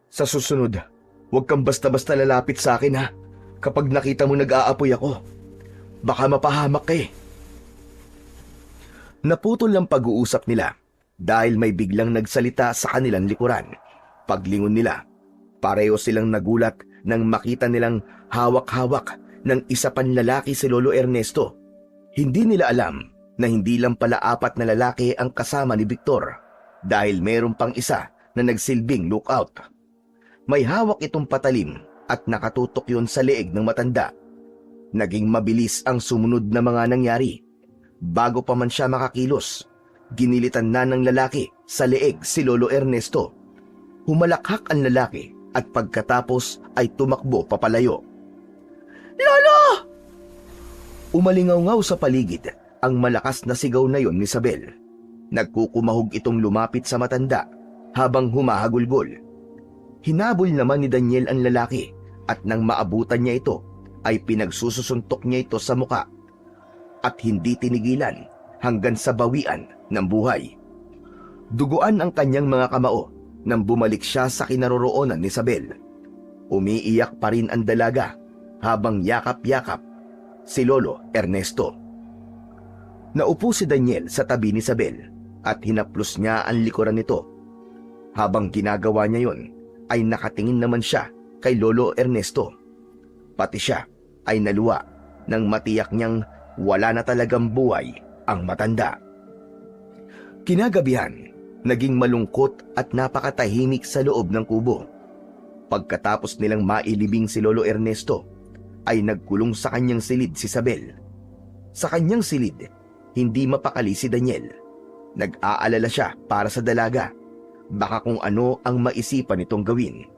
Speaker 1: Sa susunod, huwag kang basta-basta lalapit sa akin, ha? Kapag nakita mo nag-aapoy ako. Baka mapahamak ka eh. Naputol ang pag-uusap nila dahil may biglang nagsalita sa kanilang likuran. Paglingon nila, pareho silang nagulat nang makita nilang hawak-hawak ng isa pang lalaki si Lolo Ernesto. Hindi nila alam na hindi lang pala 4 na lalaki ang kasama ni Victor dahil mayroon pang isa na nagsilbing lookout. May hawak itong patalim at nakatutok yun sa leeg ng matanda. Naging mabilis ang sumunod na mga nangyari. Bago pa man siya makakilos, ginilitan na ng lalaki sa leeg si Lolo Ernesto. Humalakhak ang lalaki at pagkatapos ay tumakbo papalayo.
Speaker 4: Lolo!
Speaker 1: Umalingaw-ngaw sa paligid ang malakas na sigaw na yon ni Isabel. Nagkukumahog itong lumapit sa matanda habang humahagulgol. Hinabol naman ni Daniel ang lalaki at nang maabutan niya ito ay pinagsususuntok niya ito sa muka at hindi tinigilan hanggang sa bawian ng buhay. Duguan ang kanyang mga kamao nang bumalik siya sa kinaroroonan ni Isabel. Umiiyak pa rin ang dalaga habang yakap-yakap si Lolo Ernesto. Naupo si Daniel sa tabi ni Isabel at hinaplos niya ang likuran nito. Habang ginagawa niya yon, ay nakatingin naman siya kay Lolo Ernesto. Pati siya ay naluwa nang matiyak niyang wala na talagang buhay ang matanda. Kinagabihan, naging malungkot at napakatahimik sa loob ng kubo. Pagkatapos nilang mailibing si Lolo Ernesto, ay nagkulong sa kanyang silid si Isabel. Sa kanyang silid, hindi mapakali si Daniel. Nag-aalala siya para sa dalaga. Baka kung ano ang maisipan nitong gawin.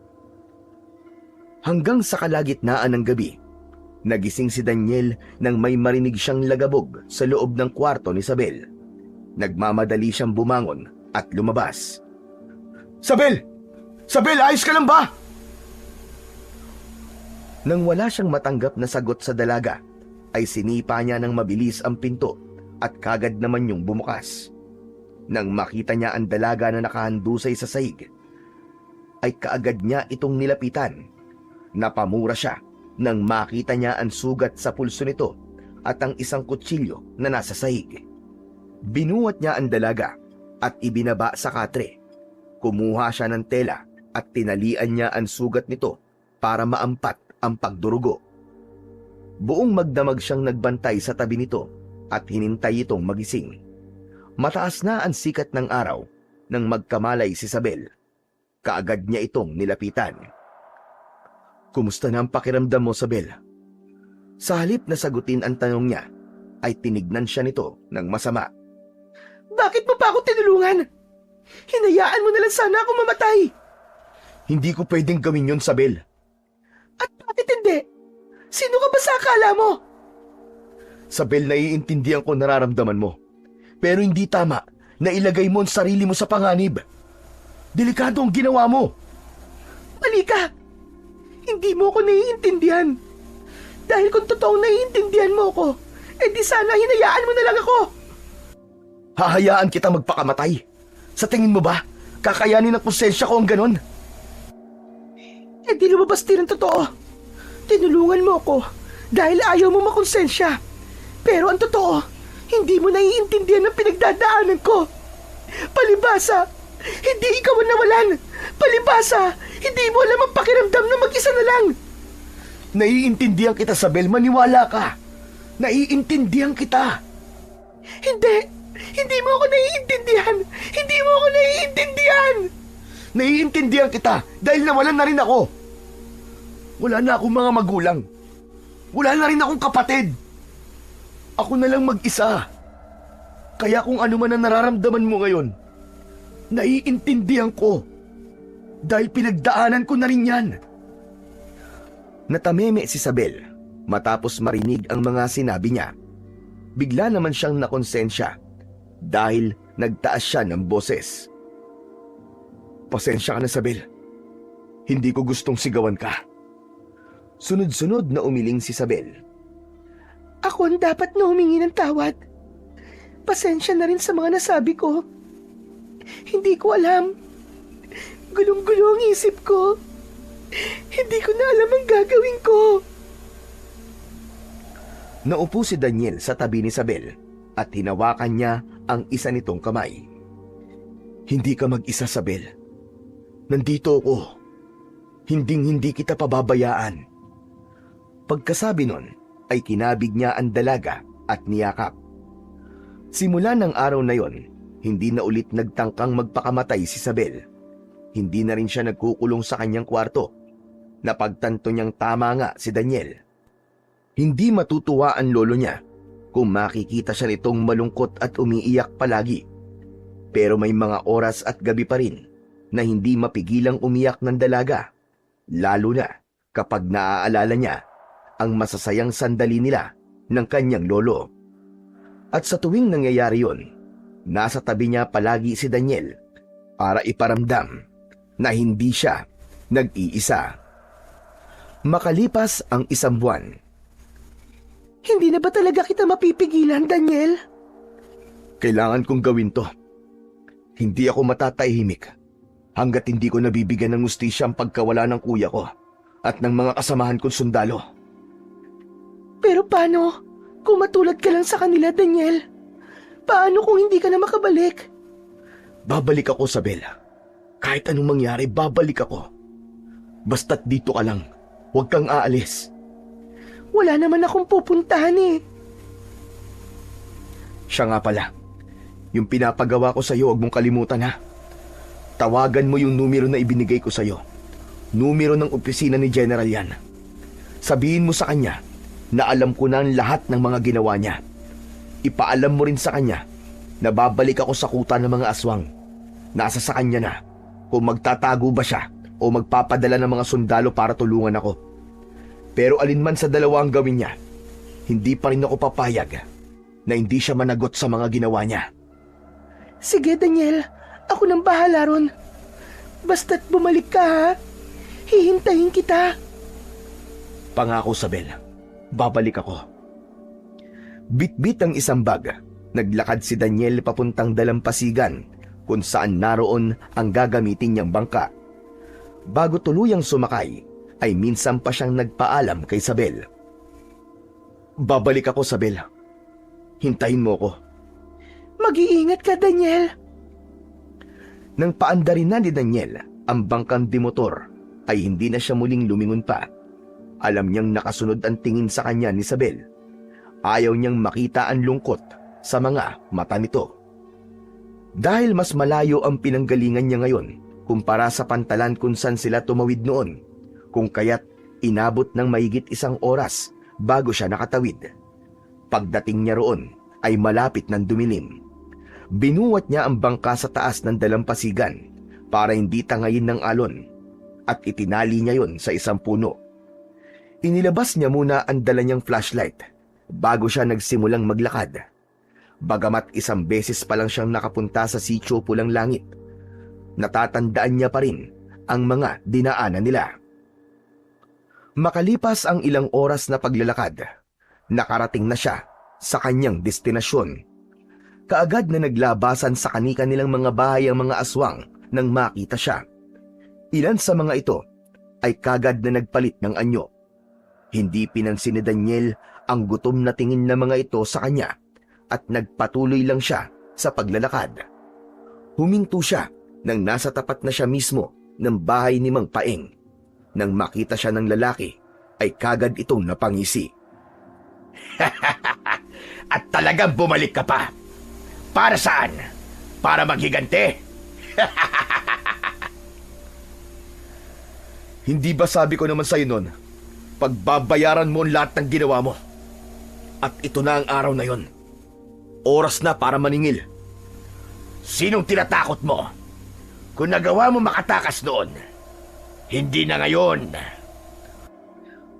Speaker 1: Hanggang sa kalagitnaan ng gabi, nagising si Daniel nang may marinig siyang lagabog sa loob ng kwarto ni Isabel. Nagmamadali siyang bumangon at lumabas.
Speaker 3: Isabel! Isabel, ayos ka lang ba?
Speaker 1: Nang wala siyang matanggap na sagot sa dalaga, ay sinipa niya ng mabilis ang pinto at kagad naman yung bumukas. Nang makita niya ang dalaga na nakahandusay sa sahig, ay kaagad niya itong nilapitan. Napamura siya nang makita niya ang sugat sa pulso nito at ang isang kutsilyo na nasa sahig. Binuhat niya ang dalaga at ibinaba sa katre. Kumuha siya ng tela at tinalian niya ang sugat nito para maampat ang pagdurugo. Buong magdamag siyang nagbantay sa tabi nito at hinintay itong magising. Mataas na ang sikat ng araw nang magkamalay si Isabel. Kaagad niya itong nilapitan. Kumusta na ang pakiramdam mo, Isabel? Sa halip na sagutin ang tanong niya, ay tinignan siya nito ng masama.
Speaker 4: Bakit mo pa ako tinulungan? Hinayaan mo na lang sana ako mamatay.
Speaker 1: Hindi ko pwedeng gawin yun, Isabel.
Speaker 4: At bakit hindi? Sino ka ba sa akala mo?
Speaker 1: Isabel, naiintindihan ko nararamdaman mo. Pero hindi tama na ilagay mo ang sarili mo sa panganib. Delikado ang ginawa mo.
Speaker 4: Mali ka. Hindi mo ako naiintindihan. Dahil kung totoong naiintindihan mo ako, edi sana hinayaan mo na lang ako.
Speaker 1: Hahayaan kita magpakamatay. Sa tingin mo ba, kakayanin ng konsensya ko ang ganon?
Speaker 4: Edi lumabas din ang totoo. Tinulungan mo ako dahil ayaw mo makonsensya. Pero ang totoo, hindi mo naiintindihan ang pinagdadaanan ko. Palibhasa, hindi ikaw ang nawalan. Palibhasa, hindi mo alam ang pakiramdam na mag-isa na lang.
Speaker 1: Naiintindihan kita, Isabel. Maniwala ka. Naiintindihan kita.
Speaker 4: Hindi. Hindi mo ako naiintindihan! Hindi mo ako naiintindihan!
Speaker 1: Naiintindihan kita dahil nawalan na rin ako. Wala na akong mga magulang. Wala na rin akong kapatid. Ako na lang mag-isa. Kaya kung ano man ang nararamdaman mo ngayon, naiintindihan ko. Dahil pinagdaanan ko na rin yan. Natameme si Isabel matapos marinig ang mga sinabi niya. Bigla naman siyang nakonsensya dahil nagtaas siya ng boses. Pasensya ka na, Isabel. Hindi ko gustong sigawan ka. Sunod-sunod na umiling si Isabel.
Speaker 4: Ako ang dapat na humingi ng tawad. Pasensya na rin sa mga nasabi ko. Hindi ko alam. Gulong-gulo ang isip ko. Hindi ko na alam ang gagawin ko.
Speaker 1: Naupo si Daniel sa tabi ni Isabel at hinawakan niya ang isa nitong kamay. Hindi ka mag-isa, Isabel. Nandito ako. Hinding-hindi kita pababayaan. Pagkasabi nun, ay kinabig niya ang dalaga at niyakap. Simula ng araw na yon, hindi na ulit nagtangkang magpakamatay si Isabel. Hindi na rin siya nagkukulong sa kanyang kwarto. Napagtanto niyang tama nga si Daniel. Hindi matutuwa ang lolo niya kung makikita siya nitong malungkot at umiiyak palagi. Pero may mga oras at gabi pa rin na hindi mapigilang umiyak ng dalaga, lalo na kapag naaalala niya ang masasayang sandali nila ng kanyang lolo. At sa tuwing nangyayari yon, nasa tabi niya palagi si Daniel para iparamdam na hindi siya nag-iisa. Makalipas ang isang buwan.
Speaker 4: Hindi na ba talaga kita mapipigilan, Daniel?
Speaker 1: Kailangan kong gawin to. Hindi ako matatahimik hanggat hindi ko nabibigyan ng hustisya ang pagkawala ng kuya ko at ng mga kasamahan kong sundalo.
Speaker 4: Pero paano kung matulad ka lang sa kanila, Daniel? Paano kung hindi ka na makabalik?
Speaker 1: Babalik ako, Isabel. Kahit anong mangyari, babalik ako. Basta't dito ka lang. Huwag kang aalis.
Speaker 4: Wala naman akong pupuntahan eh.
Speaker 1: Siya nga pala. Yung pinapagawa ko sa'yo, huwag mong kalimutan ha. Tawagan mo yung numero na ibinigay ko sa'yo. Numero ng opisina ni General yan. Sabihin mo sa kanya na alam ko na ang lahat ng mga ginawa niya. Ipaalam mo rin sa kanya na babalik ako sa kuta ng mga aswang. Nasa sa kanya na kung magtatago ba siya o magpapadala ng mga sundalo para tulungan ako. Pero alinman sa dalawa ang gawin niya, hindi pa rin ako papayag na hindi siya managot sa mga ginawa niya.
Speaker 4: Sige, Daniel. Ako nang bahala ron. Basta't bumalik ka, ha? Hihintayin kita.
Speaker 1: Pangako, Isabel. Babalik ako. Bit-bit ang isang bag. Naglakad si Daniel papuntang dalampasigan kung saan naroon ang gagamitin niyang bangka. Bago tuluyang sumakay, ay minsan pa siyang nagpaalam kay Isabel. Babalik ako, Isabel. Hintayin mo ko.
Speaker 4: Mag-iingat ka, Daniel.
Speaker 1: Nang paandarin na ni Daniel ang bangkang dimotor, ay hindi na siya muling lumingon pa. Alam niyang nakasunod ang tingin sa kanya ni Isabel. Ayaw niyang makita ang lungkot sa mga mata nito. Dahil mas malayo ang pinanggalingan niya ngayon kumpara sa pantalan kung saan sila tumawid noon, kung kaya't inabot ng mahigit 1 oras bago siya nakatawid. Pagdating niya roon ay malapit ng dumilim. Binuwat niya ang bangka sa taas ng dalampasigan para hindi tangayin ng alon at itinali niya yon sa isang puno. Inilabas niya muna ang dala niyang flashlight bago siya nagsimulang maglakad. Bagamat 1 beses pa lang siyang nakapunta sa sitio Pulang Langit, natatandaan niya pa rin ang mga dinaanan nila. Makalipas ang ilang oras na paglalakad, nakarating na siya sa kanyang destinasyon. Kaagad na naglabasan sa kani-kanilang mga bahay ang mga aswang nang makita siya. Ilan sa mga ito ay kagad na nagpalit ng anyo. Hindi pinansin ni Daniel ang gutom na tingin ng mga ito sa kanya at nagpatuloy lang siya sa paglalakad. Huminto siya nang nasa tapat na siya mismo ng bahay ni Mang Paeng. Nang makita siya ng lalaki, ay kagad itong napangisi.
Speaker 2: At talagang bumalik ka pa. Para saan? Para maghigante?
Speaker 3: Hindi ba sabi ko naman sa'yo nun, pagbabayaran mo ang lahat ng ginawa mo? At ito na ang araw na yon. Oras na para maningil.
Speaker 2: Sinong tinatakot mo? Kung nagawa mo makatakas noon, hindi na ngayon.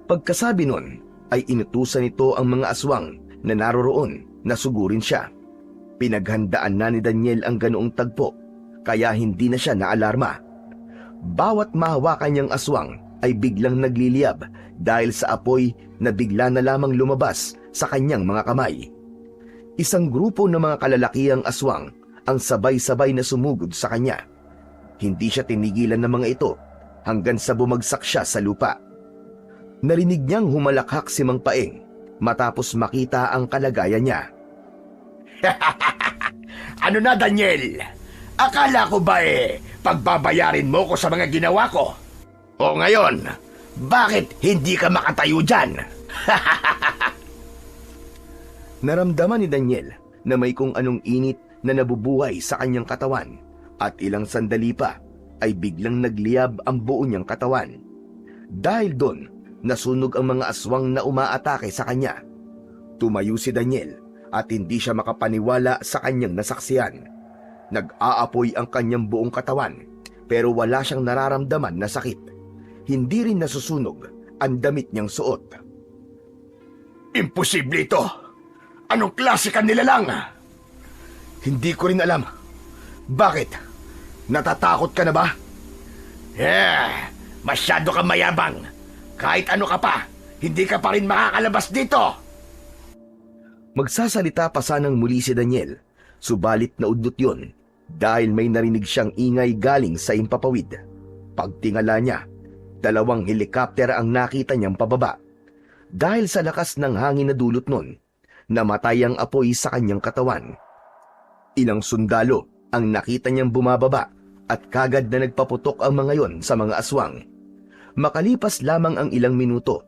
Speaker 1: Pagkasabi nun, ay inutusan nito ang mga aswang na naroroon na sugurin siya. Pinaghandaan na ni Daniel ang ganoong tagpo, kaya hindi na siya naalarma. Bawat mahawakan niyang aswang ay biglang nagliliyab dahil sa apoy na bigla na lamang lumabas sa kanyang mga kamay. Isang grupo ng mga kalalakihang aswang ang sabay-sabay na sumugod sa kanya. Hindi siya tinigilan ng mga ito hanggang sa bumagsak siya sa lupa. Narinig niyang humalakhak si Mang Paeng matapos makita ang kalagayan niya.
Speaker 2: Ano na, Daniel? Akala ko ba pagbabayarin mo ko sa mga ginawa ko? O ngayon, bakit hindi ka makatayo dyan?
Speaker 1: Naramdaman ni Daniel na may kung anong init na nabubuhay sa kanyang katawan at ilang sandali pa ay biglang nagliyab ang buo niyang katawan. Dahil doon, nasunog ang mga aswang na umaatake sa kanya. Tumayo si Daniel at hindi siya makapaniwala sa kanyang nasaksihan. Nag-aapoy ang kanyang buong katawan pero wala siyang nararamdaman na sakit. Hindi rin nasusunog ang damit niyang suot.
Speaker 2: Imposible ito! Anong klase ka nilalang?
Speaker 3: Hindi ko rin alam. Bakit? Natatakot ka na ba?
Speaker 2: Masyado kang mayabang. Kahit ano ka pa, hindi ka pa rin makakalabas dito.
Speaker 1: Magsasalita pa sanang muli si Daniel, subalit naudlot yun dahil may narinig siyang ingay galing sa impapawid. Pagtingala niya, 2 helikopter ang nakita niyang pababa. Dahil sa lakas ng hangin na dulot nun, namatay ang apoy sa kanyang katawan. Ilang sundalo ang nakita niyang bumababa at kagad na nagpaputok ang mga yon sa mga aswang. Makalipas lamang ang ilang minuto,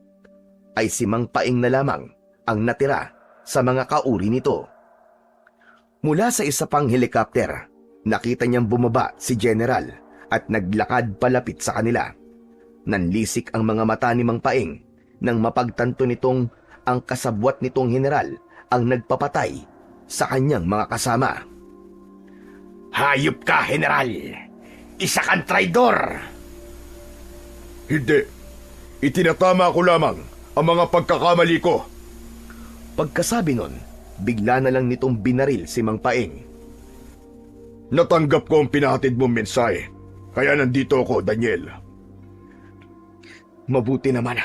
Speaker 1: ay si Mang Paeng na lamang ang natira sa mga kauri nito. Mula sa isa pang helikopter, nakita niyang bumaba si General at naglakad palapit sa kanila. Nanlisik ang mga mata ni Mang Paeng nang mapagtanto nitong ang kasabwat nitong general ang nagpapatay sa kanyang mga kasama.
Speaker 2: Hayop ka, General! Isa kang traidor!
Speaker 3: Hindi. Itinatama ko lamang ang mga pagkakamali ko.
Speaker 1: Pagkasabi nun, bigla na lang nitong binaril si Mang Paeng.
Speaker 3: Natanggap ko ang pinahatid mong mensahe, kaya nandito ako, Daniel.
Speaker 1: Mabuti naman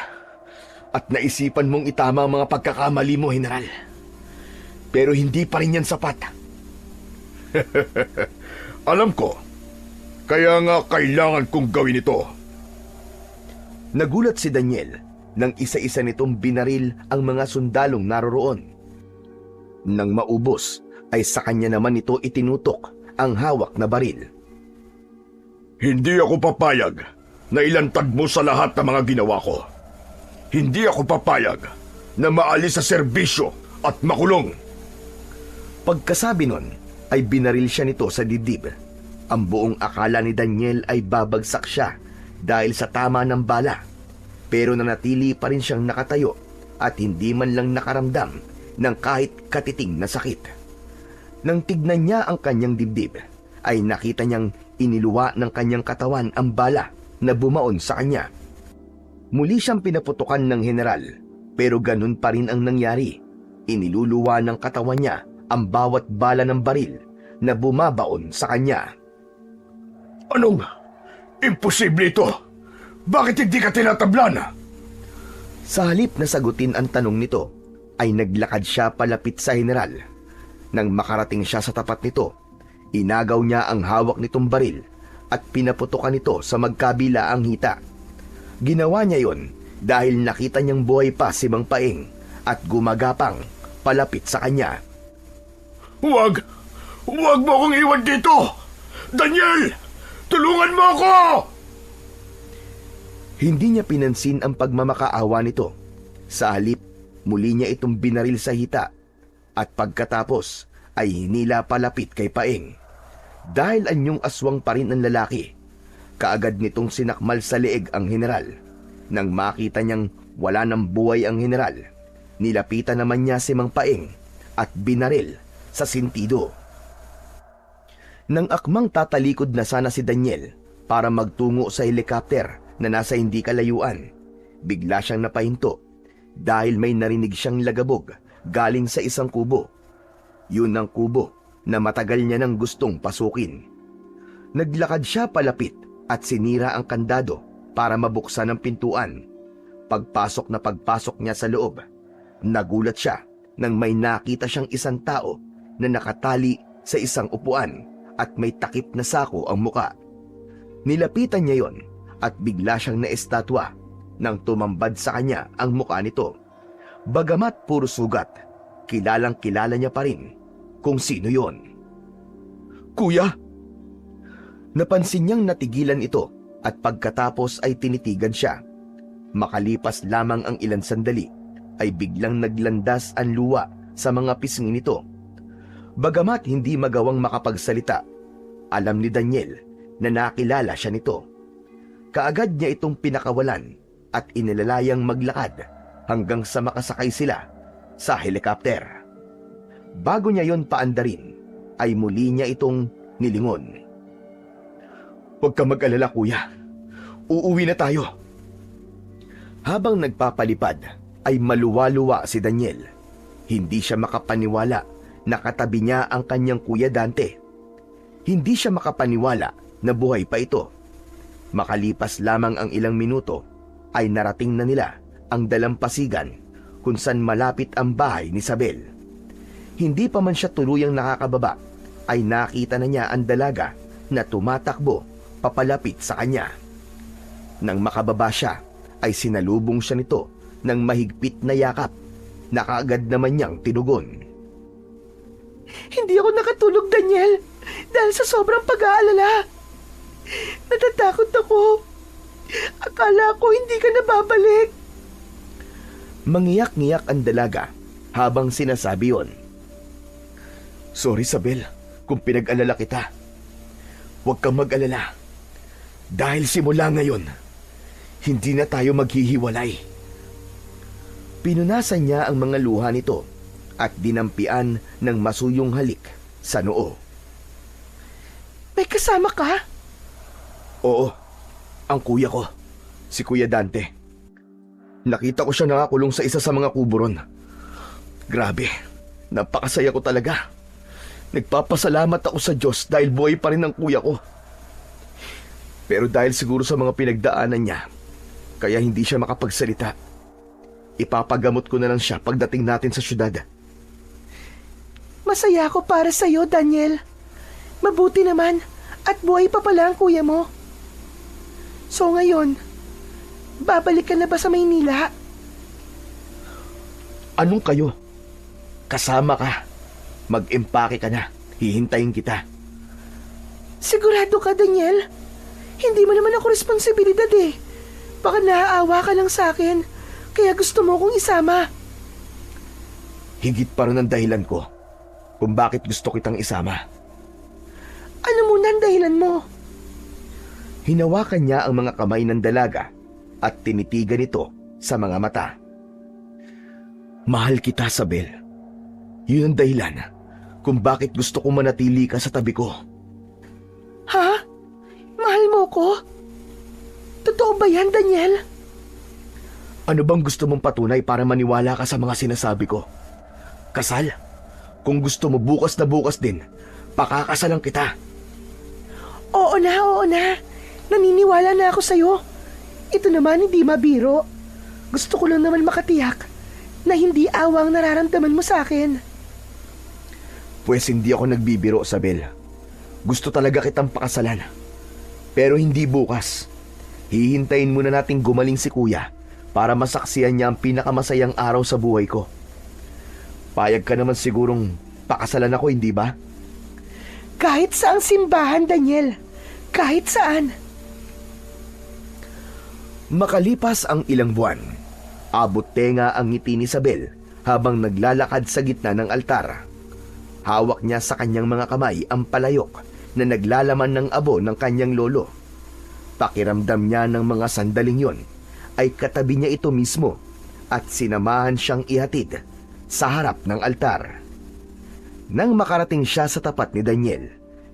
Speaker 1: at naisipan mong itama ang mga pagkakamali mo, General. Pero hindi pa rin yan sapat.
Speaker 3: Alam ko, kaya nga kailangan kong gawin ito.
Speaker 1: Nagulat si Daniel nang isa-isa nitong binaril ang mga sundalong naroroon. Nang maubos, ay sa kanya naman ito itinutok ang hawak na baril.
Speaker 3: Hindi ako papayag na ilantad mo sa lahat ng mga ginawa ko. Hindi ako papayag na maalis sa serbisyo at makulong.
Speaker 1: Pagkasabi nun, ay binaril siya nito sa dibdib. Ang buong akala ni Daniel ay babagsak siya dahil sa tama ng bala. Pero nanatili pa rin siyang nakatayo at hindi man lang nakaramdam ng kahit katiting na sakit. Nang tignan niya ang kanyang dibdib, ay nakita niyang iniluwa ng kanyang katawan ang bala na bumaon sa kanya. Muli siyang pinaputukan ng general, pero ganun pa rin ang nangyari. Iniluluwa ng katawan niya ang bawat bala ng baril na bumabaon sa kanya.
Speaker 3: Anong? Imposible ito! Bakit hindi ka tinatablan?
Speaker 1: Sa halip na sagutin ang tanong nito, ay naglakad siya palapit sa general. Nang makarating siya sa tapat nito, inagaw niya ang hawak nitong baril at pinaputukan nito sa magkabila ang hita. Ginawa niya yon dahil nakita niyang buhay pa si Mang Paeng at gumagapang palapit sa kanya.
Speaker 3: Huwag! Huwag mo akong iwan dito! Daniel! Tulungan mo ako!
Speaker 1: Hindi niya pinansin ang pagmamakaawa nito. Sa halip, muli niya itong binaril sa hita at pagkatapos ay hinila palapit kay Paeng. Dahil anyong aswang pa rin ang lalaki, kaagad nitong sinakmal sa leeg ang general. Nang makita niyang wala ng buhay ang general, nilapitan naman niya si Mang Paeng at binaril sa sintido. Nang akmang tatalikod na sana si Daniel para magtungo sa helicopter na nasa hindi kalayuan, bigla siyang napahinto dahil may narinig siyang lagabog galing sa isang kubo. Yun ang kubo na matagal niya nang gustong pasukin. Naglakad siya palapit at sinira ang kandado para mabuksan ang pintuan. Pagpasok niya sa loob, nagulat siya nang may nakita siyang isang tao na nakatali sa isang upuan at may takip na sako ang muka. Nilapitan niya yon at bigla siyang naestatwa nang tumambad sa kanya ang muka nito. Bagamat puro sugat, kilalang-kilala niya pa rin kung sino yon. "Kuya!" Napansin niyang natigilan ito at pagkatapos ay tinitigan siya. Makalipas lamang ang ilang sandali ay biglang naglandas ang luwa sa mga pisngi nito. Bagamat hindi magawang makapagsalita, alam ni Daniel na nakilala siya nito. Kaagad niya itong pinakawalan at inilalayang maglakad hanggang sa makasakay sila sa helicopter. Bago niya yon paandarin, ay muli niya itong nilingon. "Huwag ka mag-alala, kuya. Uuwi na tayo." Habang nagpapalipad, ay maluwa-luwa si Daniel. Hindi siya makapaniwala na katabi niya ang kanyang kuya Dante. Hindi siya makapaniwala na buhay pa ito. Makalipas lamang ang ilang minuto, ay narating na nila ang dalampasigan kung saan malapit ang bahay ni Isabel. Hindi pa man siya tuluyang nakakababa, ay nakita na niya ang dalaga na tumatakbo papalapit sa kanya. Nang makababa siya, ay sinalubong siya nito ng mahigpit na yakap na kaagad naman niyang tinugon.
Speaker 4: Hindi ako nakatulog, Daniel, dahil sa sobrang pag-aalala. Natatakot ako. Akala ko hindi ka na babalik.
Speaker 1: Mangiyak-ngiyak ang dalaga habang sinasabi yon. "Sorry, Isabel, kung pinag-alala kita. Huwag kang mag-alala. Dahil simula ngayon, hindi na tayo maghihiwalay." Pinunasan niya ang mga luha nito at dinampian ng masuyong halik sa noo.
Speaker 4: May kasama ka?
Speaker 1: "Oo, ang kuya ko, si Kuya Dante. Nakita ko siya nakakulong sa isa sa mga kubo ron. Grabe, napakasaya ko talaga. Nagpapasalamat ako sa Diyos dahil buhay pa rin ang kuya ko. Pero dahil siguro sa mga pinagdaanan niya, kaya hindi siya makapagsalita. Ipapagamot ko na lang siya pagdating natin sa syudad."
Speaker 4: Masaya ako para sa iyo, Daniel. Mabuti naman at buhay pa pala ang kuya mo. So ngayon, babalik ka na ba sa Maynila?
Speaker 1: "Anong kayo? Kasama ka. Mag-empake ka na. Hihintayin kita."
Speaker 4: Sigurado ka, Daniel? Hindi mo naman ako responsibilidad eh. Baka naaawa ka lang sa akin, kaya gusto mo kong isama.
Speaker 1: Higit pa rin ang dahilan ko kung bakit gusto kitang isama.
Speaker 4: Ano muna ang dahilan mo?
Speaker 1: Hinawakan niya ang mga kamay ng dalaga at tinitigan ito sa mga mata. "Mahal kita, Isabel. Yun ang dahilan kung bakit gusto ko manatili ka sa tabi ko."
Speaker 4: Ha? Mahal mo ko? Totoo ba yan, Daniel?
Speaker 1: Ano bang gusto mong patunay para maniwala ka sa mga sinasabi ko? Kasal? Kung gusto mo bukas na bukas din, pakakasalan kita.
Speaker 4: Oo na. Naniniwala na ako sa'yo. Ito naman hindi mabiro. Gusto ko lang naman makatiyak na hindi awang nararamdaman mo sa akin.
Speaker 1: Pues hindi ako nagbibiro, Isabel. Gusto talaga kitang pakasalan. Pero hindi bukas. Hihintayin muna nating gumaling si Kuya para masaksiyan niya ang pinakamasayang araw sa buhay ko. Payag ka naman sigurong pakasalan ako, hindi ba?
Speaker 4: Kahit saang simbahan, Daniel. Kahit saan.
Speaker 1: Makalipas ang ilang buwan, abot tenga ang ngiti ni Isabel habang naglalakad sa gitna ng altar. Hawak niya sa kanyang mga kamay ang palayok na naglalaman ng abo ng kanyang lolo. Pakiramdam niya ng mga sandaling yon ay katabi niya ito mismo at sinamahan siyang ihatid sa harap ng altar. Nang makarating siya sa tapat ni Daniel,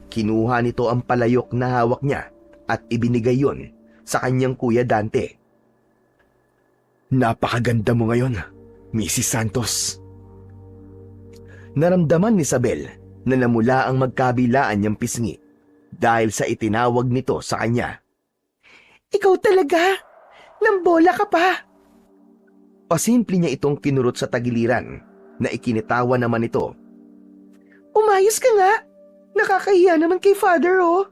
Speaker 1: kinuha nito ang palayok na hawak niya at ibinigay yon sa kanyang kuya Dante. "Napakaganda mo ngayon, Mrs. Santos." Naramdaman ni Isabel na namula ang magkabilaan niyang pisngi dahil sa itinawag nito sa kanya.
Speaker 4: Ikaw talaga? Nambola ka pa?
Speaker 1: Pasimple niya itong kinurot sa tagiliran na ikinitawa naman ito.
Speaker 4: Umayos ka nga. Nakakahiya naman kay Father, oh.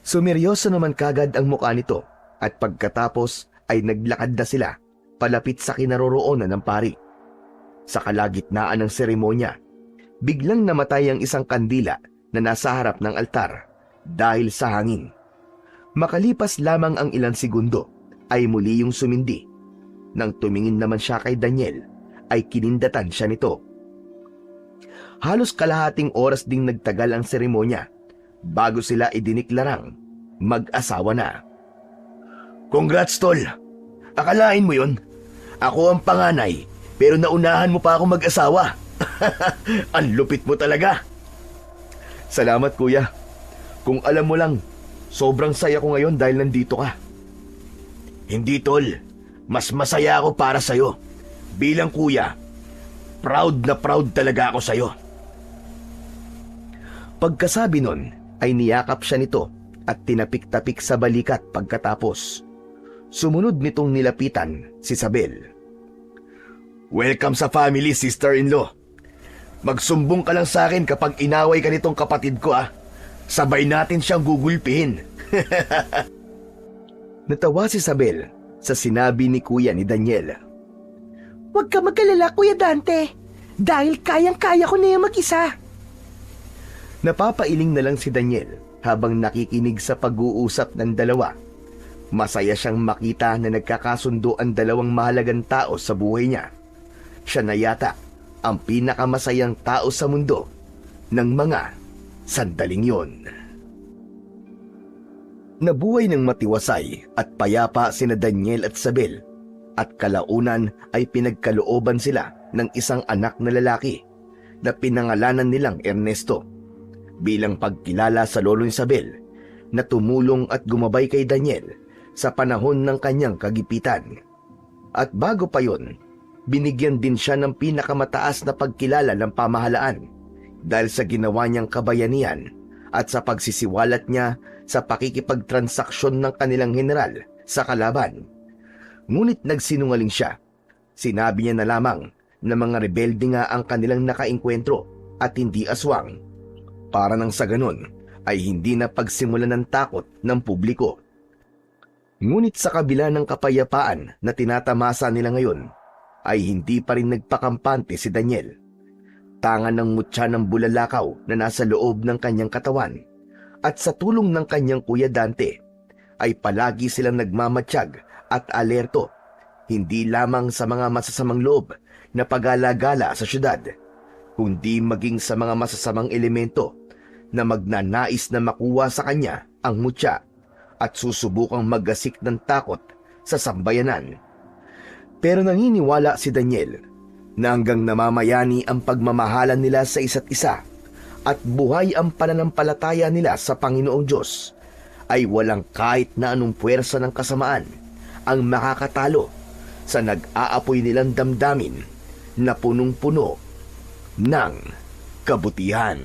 Speaker 1: Sumeryoso naman kagad ang mukha nito at pagkatapos ay naglakad na sila palapit sa kinaroroonan ng pari. Sa kalagitnaan ng seremonya, biglang namatay ang isang kandila na nasa harap ng altar dahil sa hangin. Makalipas lamang ang ilang segundo ay muli yung sumindi. Nang tumingin naman siya kay Daniel ay kinindatan siya nito. Halos kalahating oras ding nagtagal ang seremonya bago sila idiniklarang mag-asawa na.
Speaker 2: Congrats, Tol! Akalain mo yun? Ako ang panganay, pero naunahan mo pa ako mag-asawa. Ang lupit mo talaga.
Speaker 1: Salamat, kuya. Kung alam mo lang, sobrang saya ko ngayon dahil nandito ka.
Speaker 2: Hindi, Tol. Mas masaya ako para sa'yo. Bilang kuya, proud na proud talaga ako sa'yo.
Speaker 1: Pagkasabi nun, ay niyakap siya nito at tinapik-tapik sa balikat pagkatapos. Sumunod nitong nilapitan si Isabel.
Speaker 2: Welcome sa family, sister-in-law. Magsumbong ka lang sa akin kapag inaway ka nitong kapatid ko, ah. Sabay natin siyang gugulpihin.
Speaker 1: Natawa si Isabel sa sinabi ni kuya ni Daniel.
Speaker 4: Huwag ka magkalala, Kuya Dante. Dahil kayang-kaya ko na yung mag-isa.
Speaker 1: Napapailing na lang si Daniel habang nakikinig sa pag-uusap ng dalawa. Masaya siyang makita na nagkakasundo ang dalawang mahalagang tao sa buhay niya. Siya na yata ang pinakamasayang tao sa mundo ng mga sandaling yon. Nabuhay ng matiwasay at payapa sina Daniel at Isabel at kalaunan ay pinagkalooban sila ng isang anak na lalaki na pinangalanan nilang Ernesto. Bilang pagkilala sa lolo ni Isabel na tumulong at gumabay kay Daniel sa panahon ng kanyang kagipitan. At bago pa yon, binigyan din siya ng pinakamataas na pagkilala ng pamahalaan dahil sa ginawa niyang kabayanihan at sa pagsisiwalat niya sa pakikipagtransaksyon ng kanilang general sa kalaban. Ngunit nagsinungaling siya. Sinabi niya na lamang na mga rebelde nga ang kanilang nakainkwentro at hindi aswang. Para nang sa ganun ay hindi na pagsimulan ng takot ng publiko. Ngunit sa kabila ng kapayapaan na tinatamasa nila ngayon, ay hindi pa rin nagpakampante si Daniel. Tangan ng mutya ng bulalakaw na nasa loob ng kanyang katawan at sa tulong ng kanyang kuya Dante, ay palagi silang nagmamatsyag at alerto, hindi lamang sa mga masasamang loob na pag-alagala sa syudad, kundi maging sa mga masasamang elemento na magnanais na makuha sa kanya ang mutya at susubukang maggasik ng takot sa sambayanan. Pero naniniwala si Daniel na hanggang namamayani ang pagmamahalan nila sa isa't isa at buhay ang pananampalataya nila sa Panginoong Diyos, ay walang kahit na anong puwersa ng kasamaan ang makakatalo sa nag-aapoy nilang damdamin na punong-puno ng kabutihan.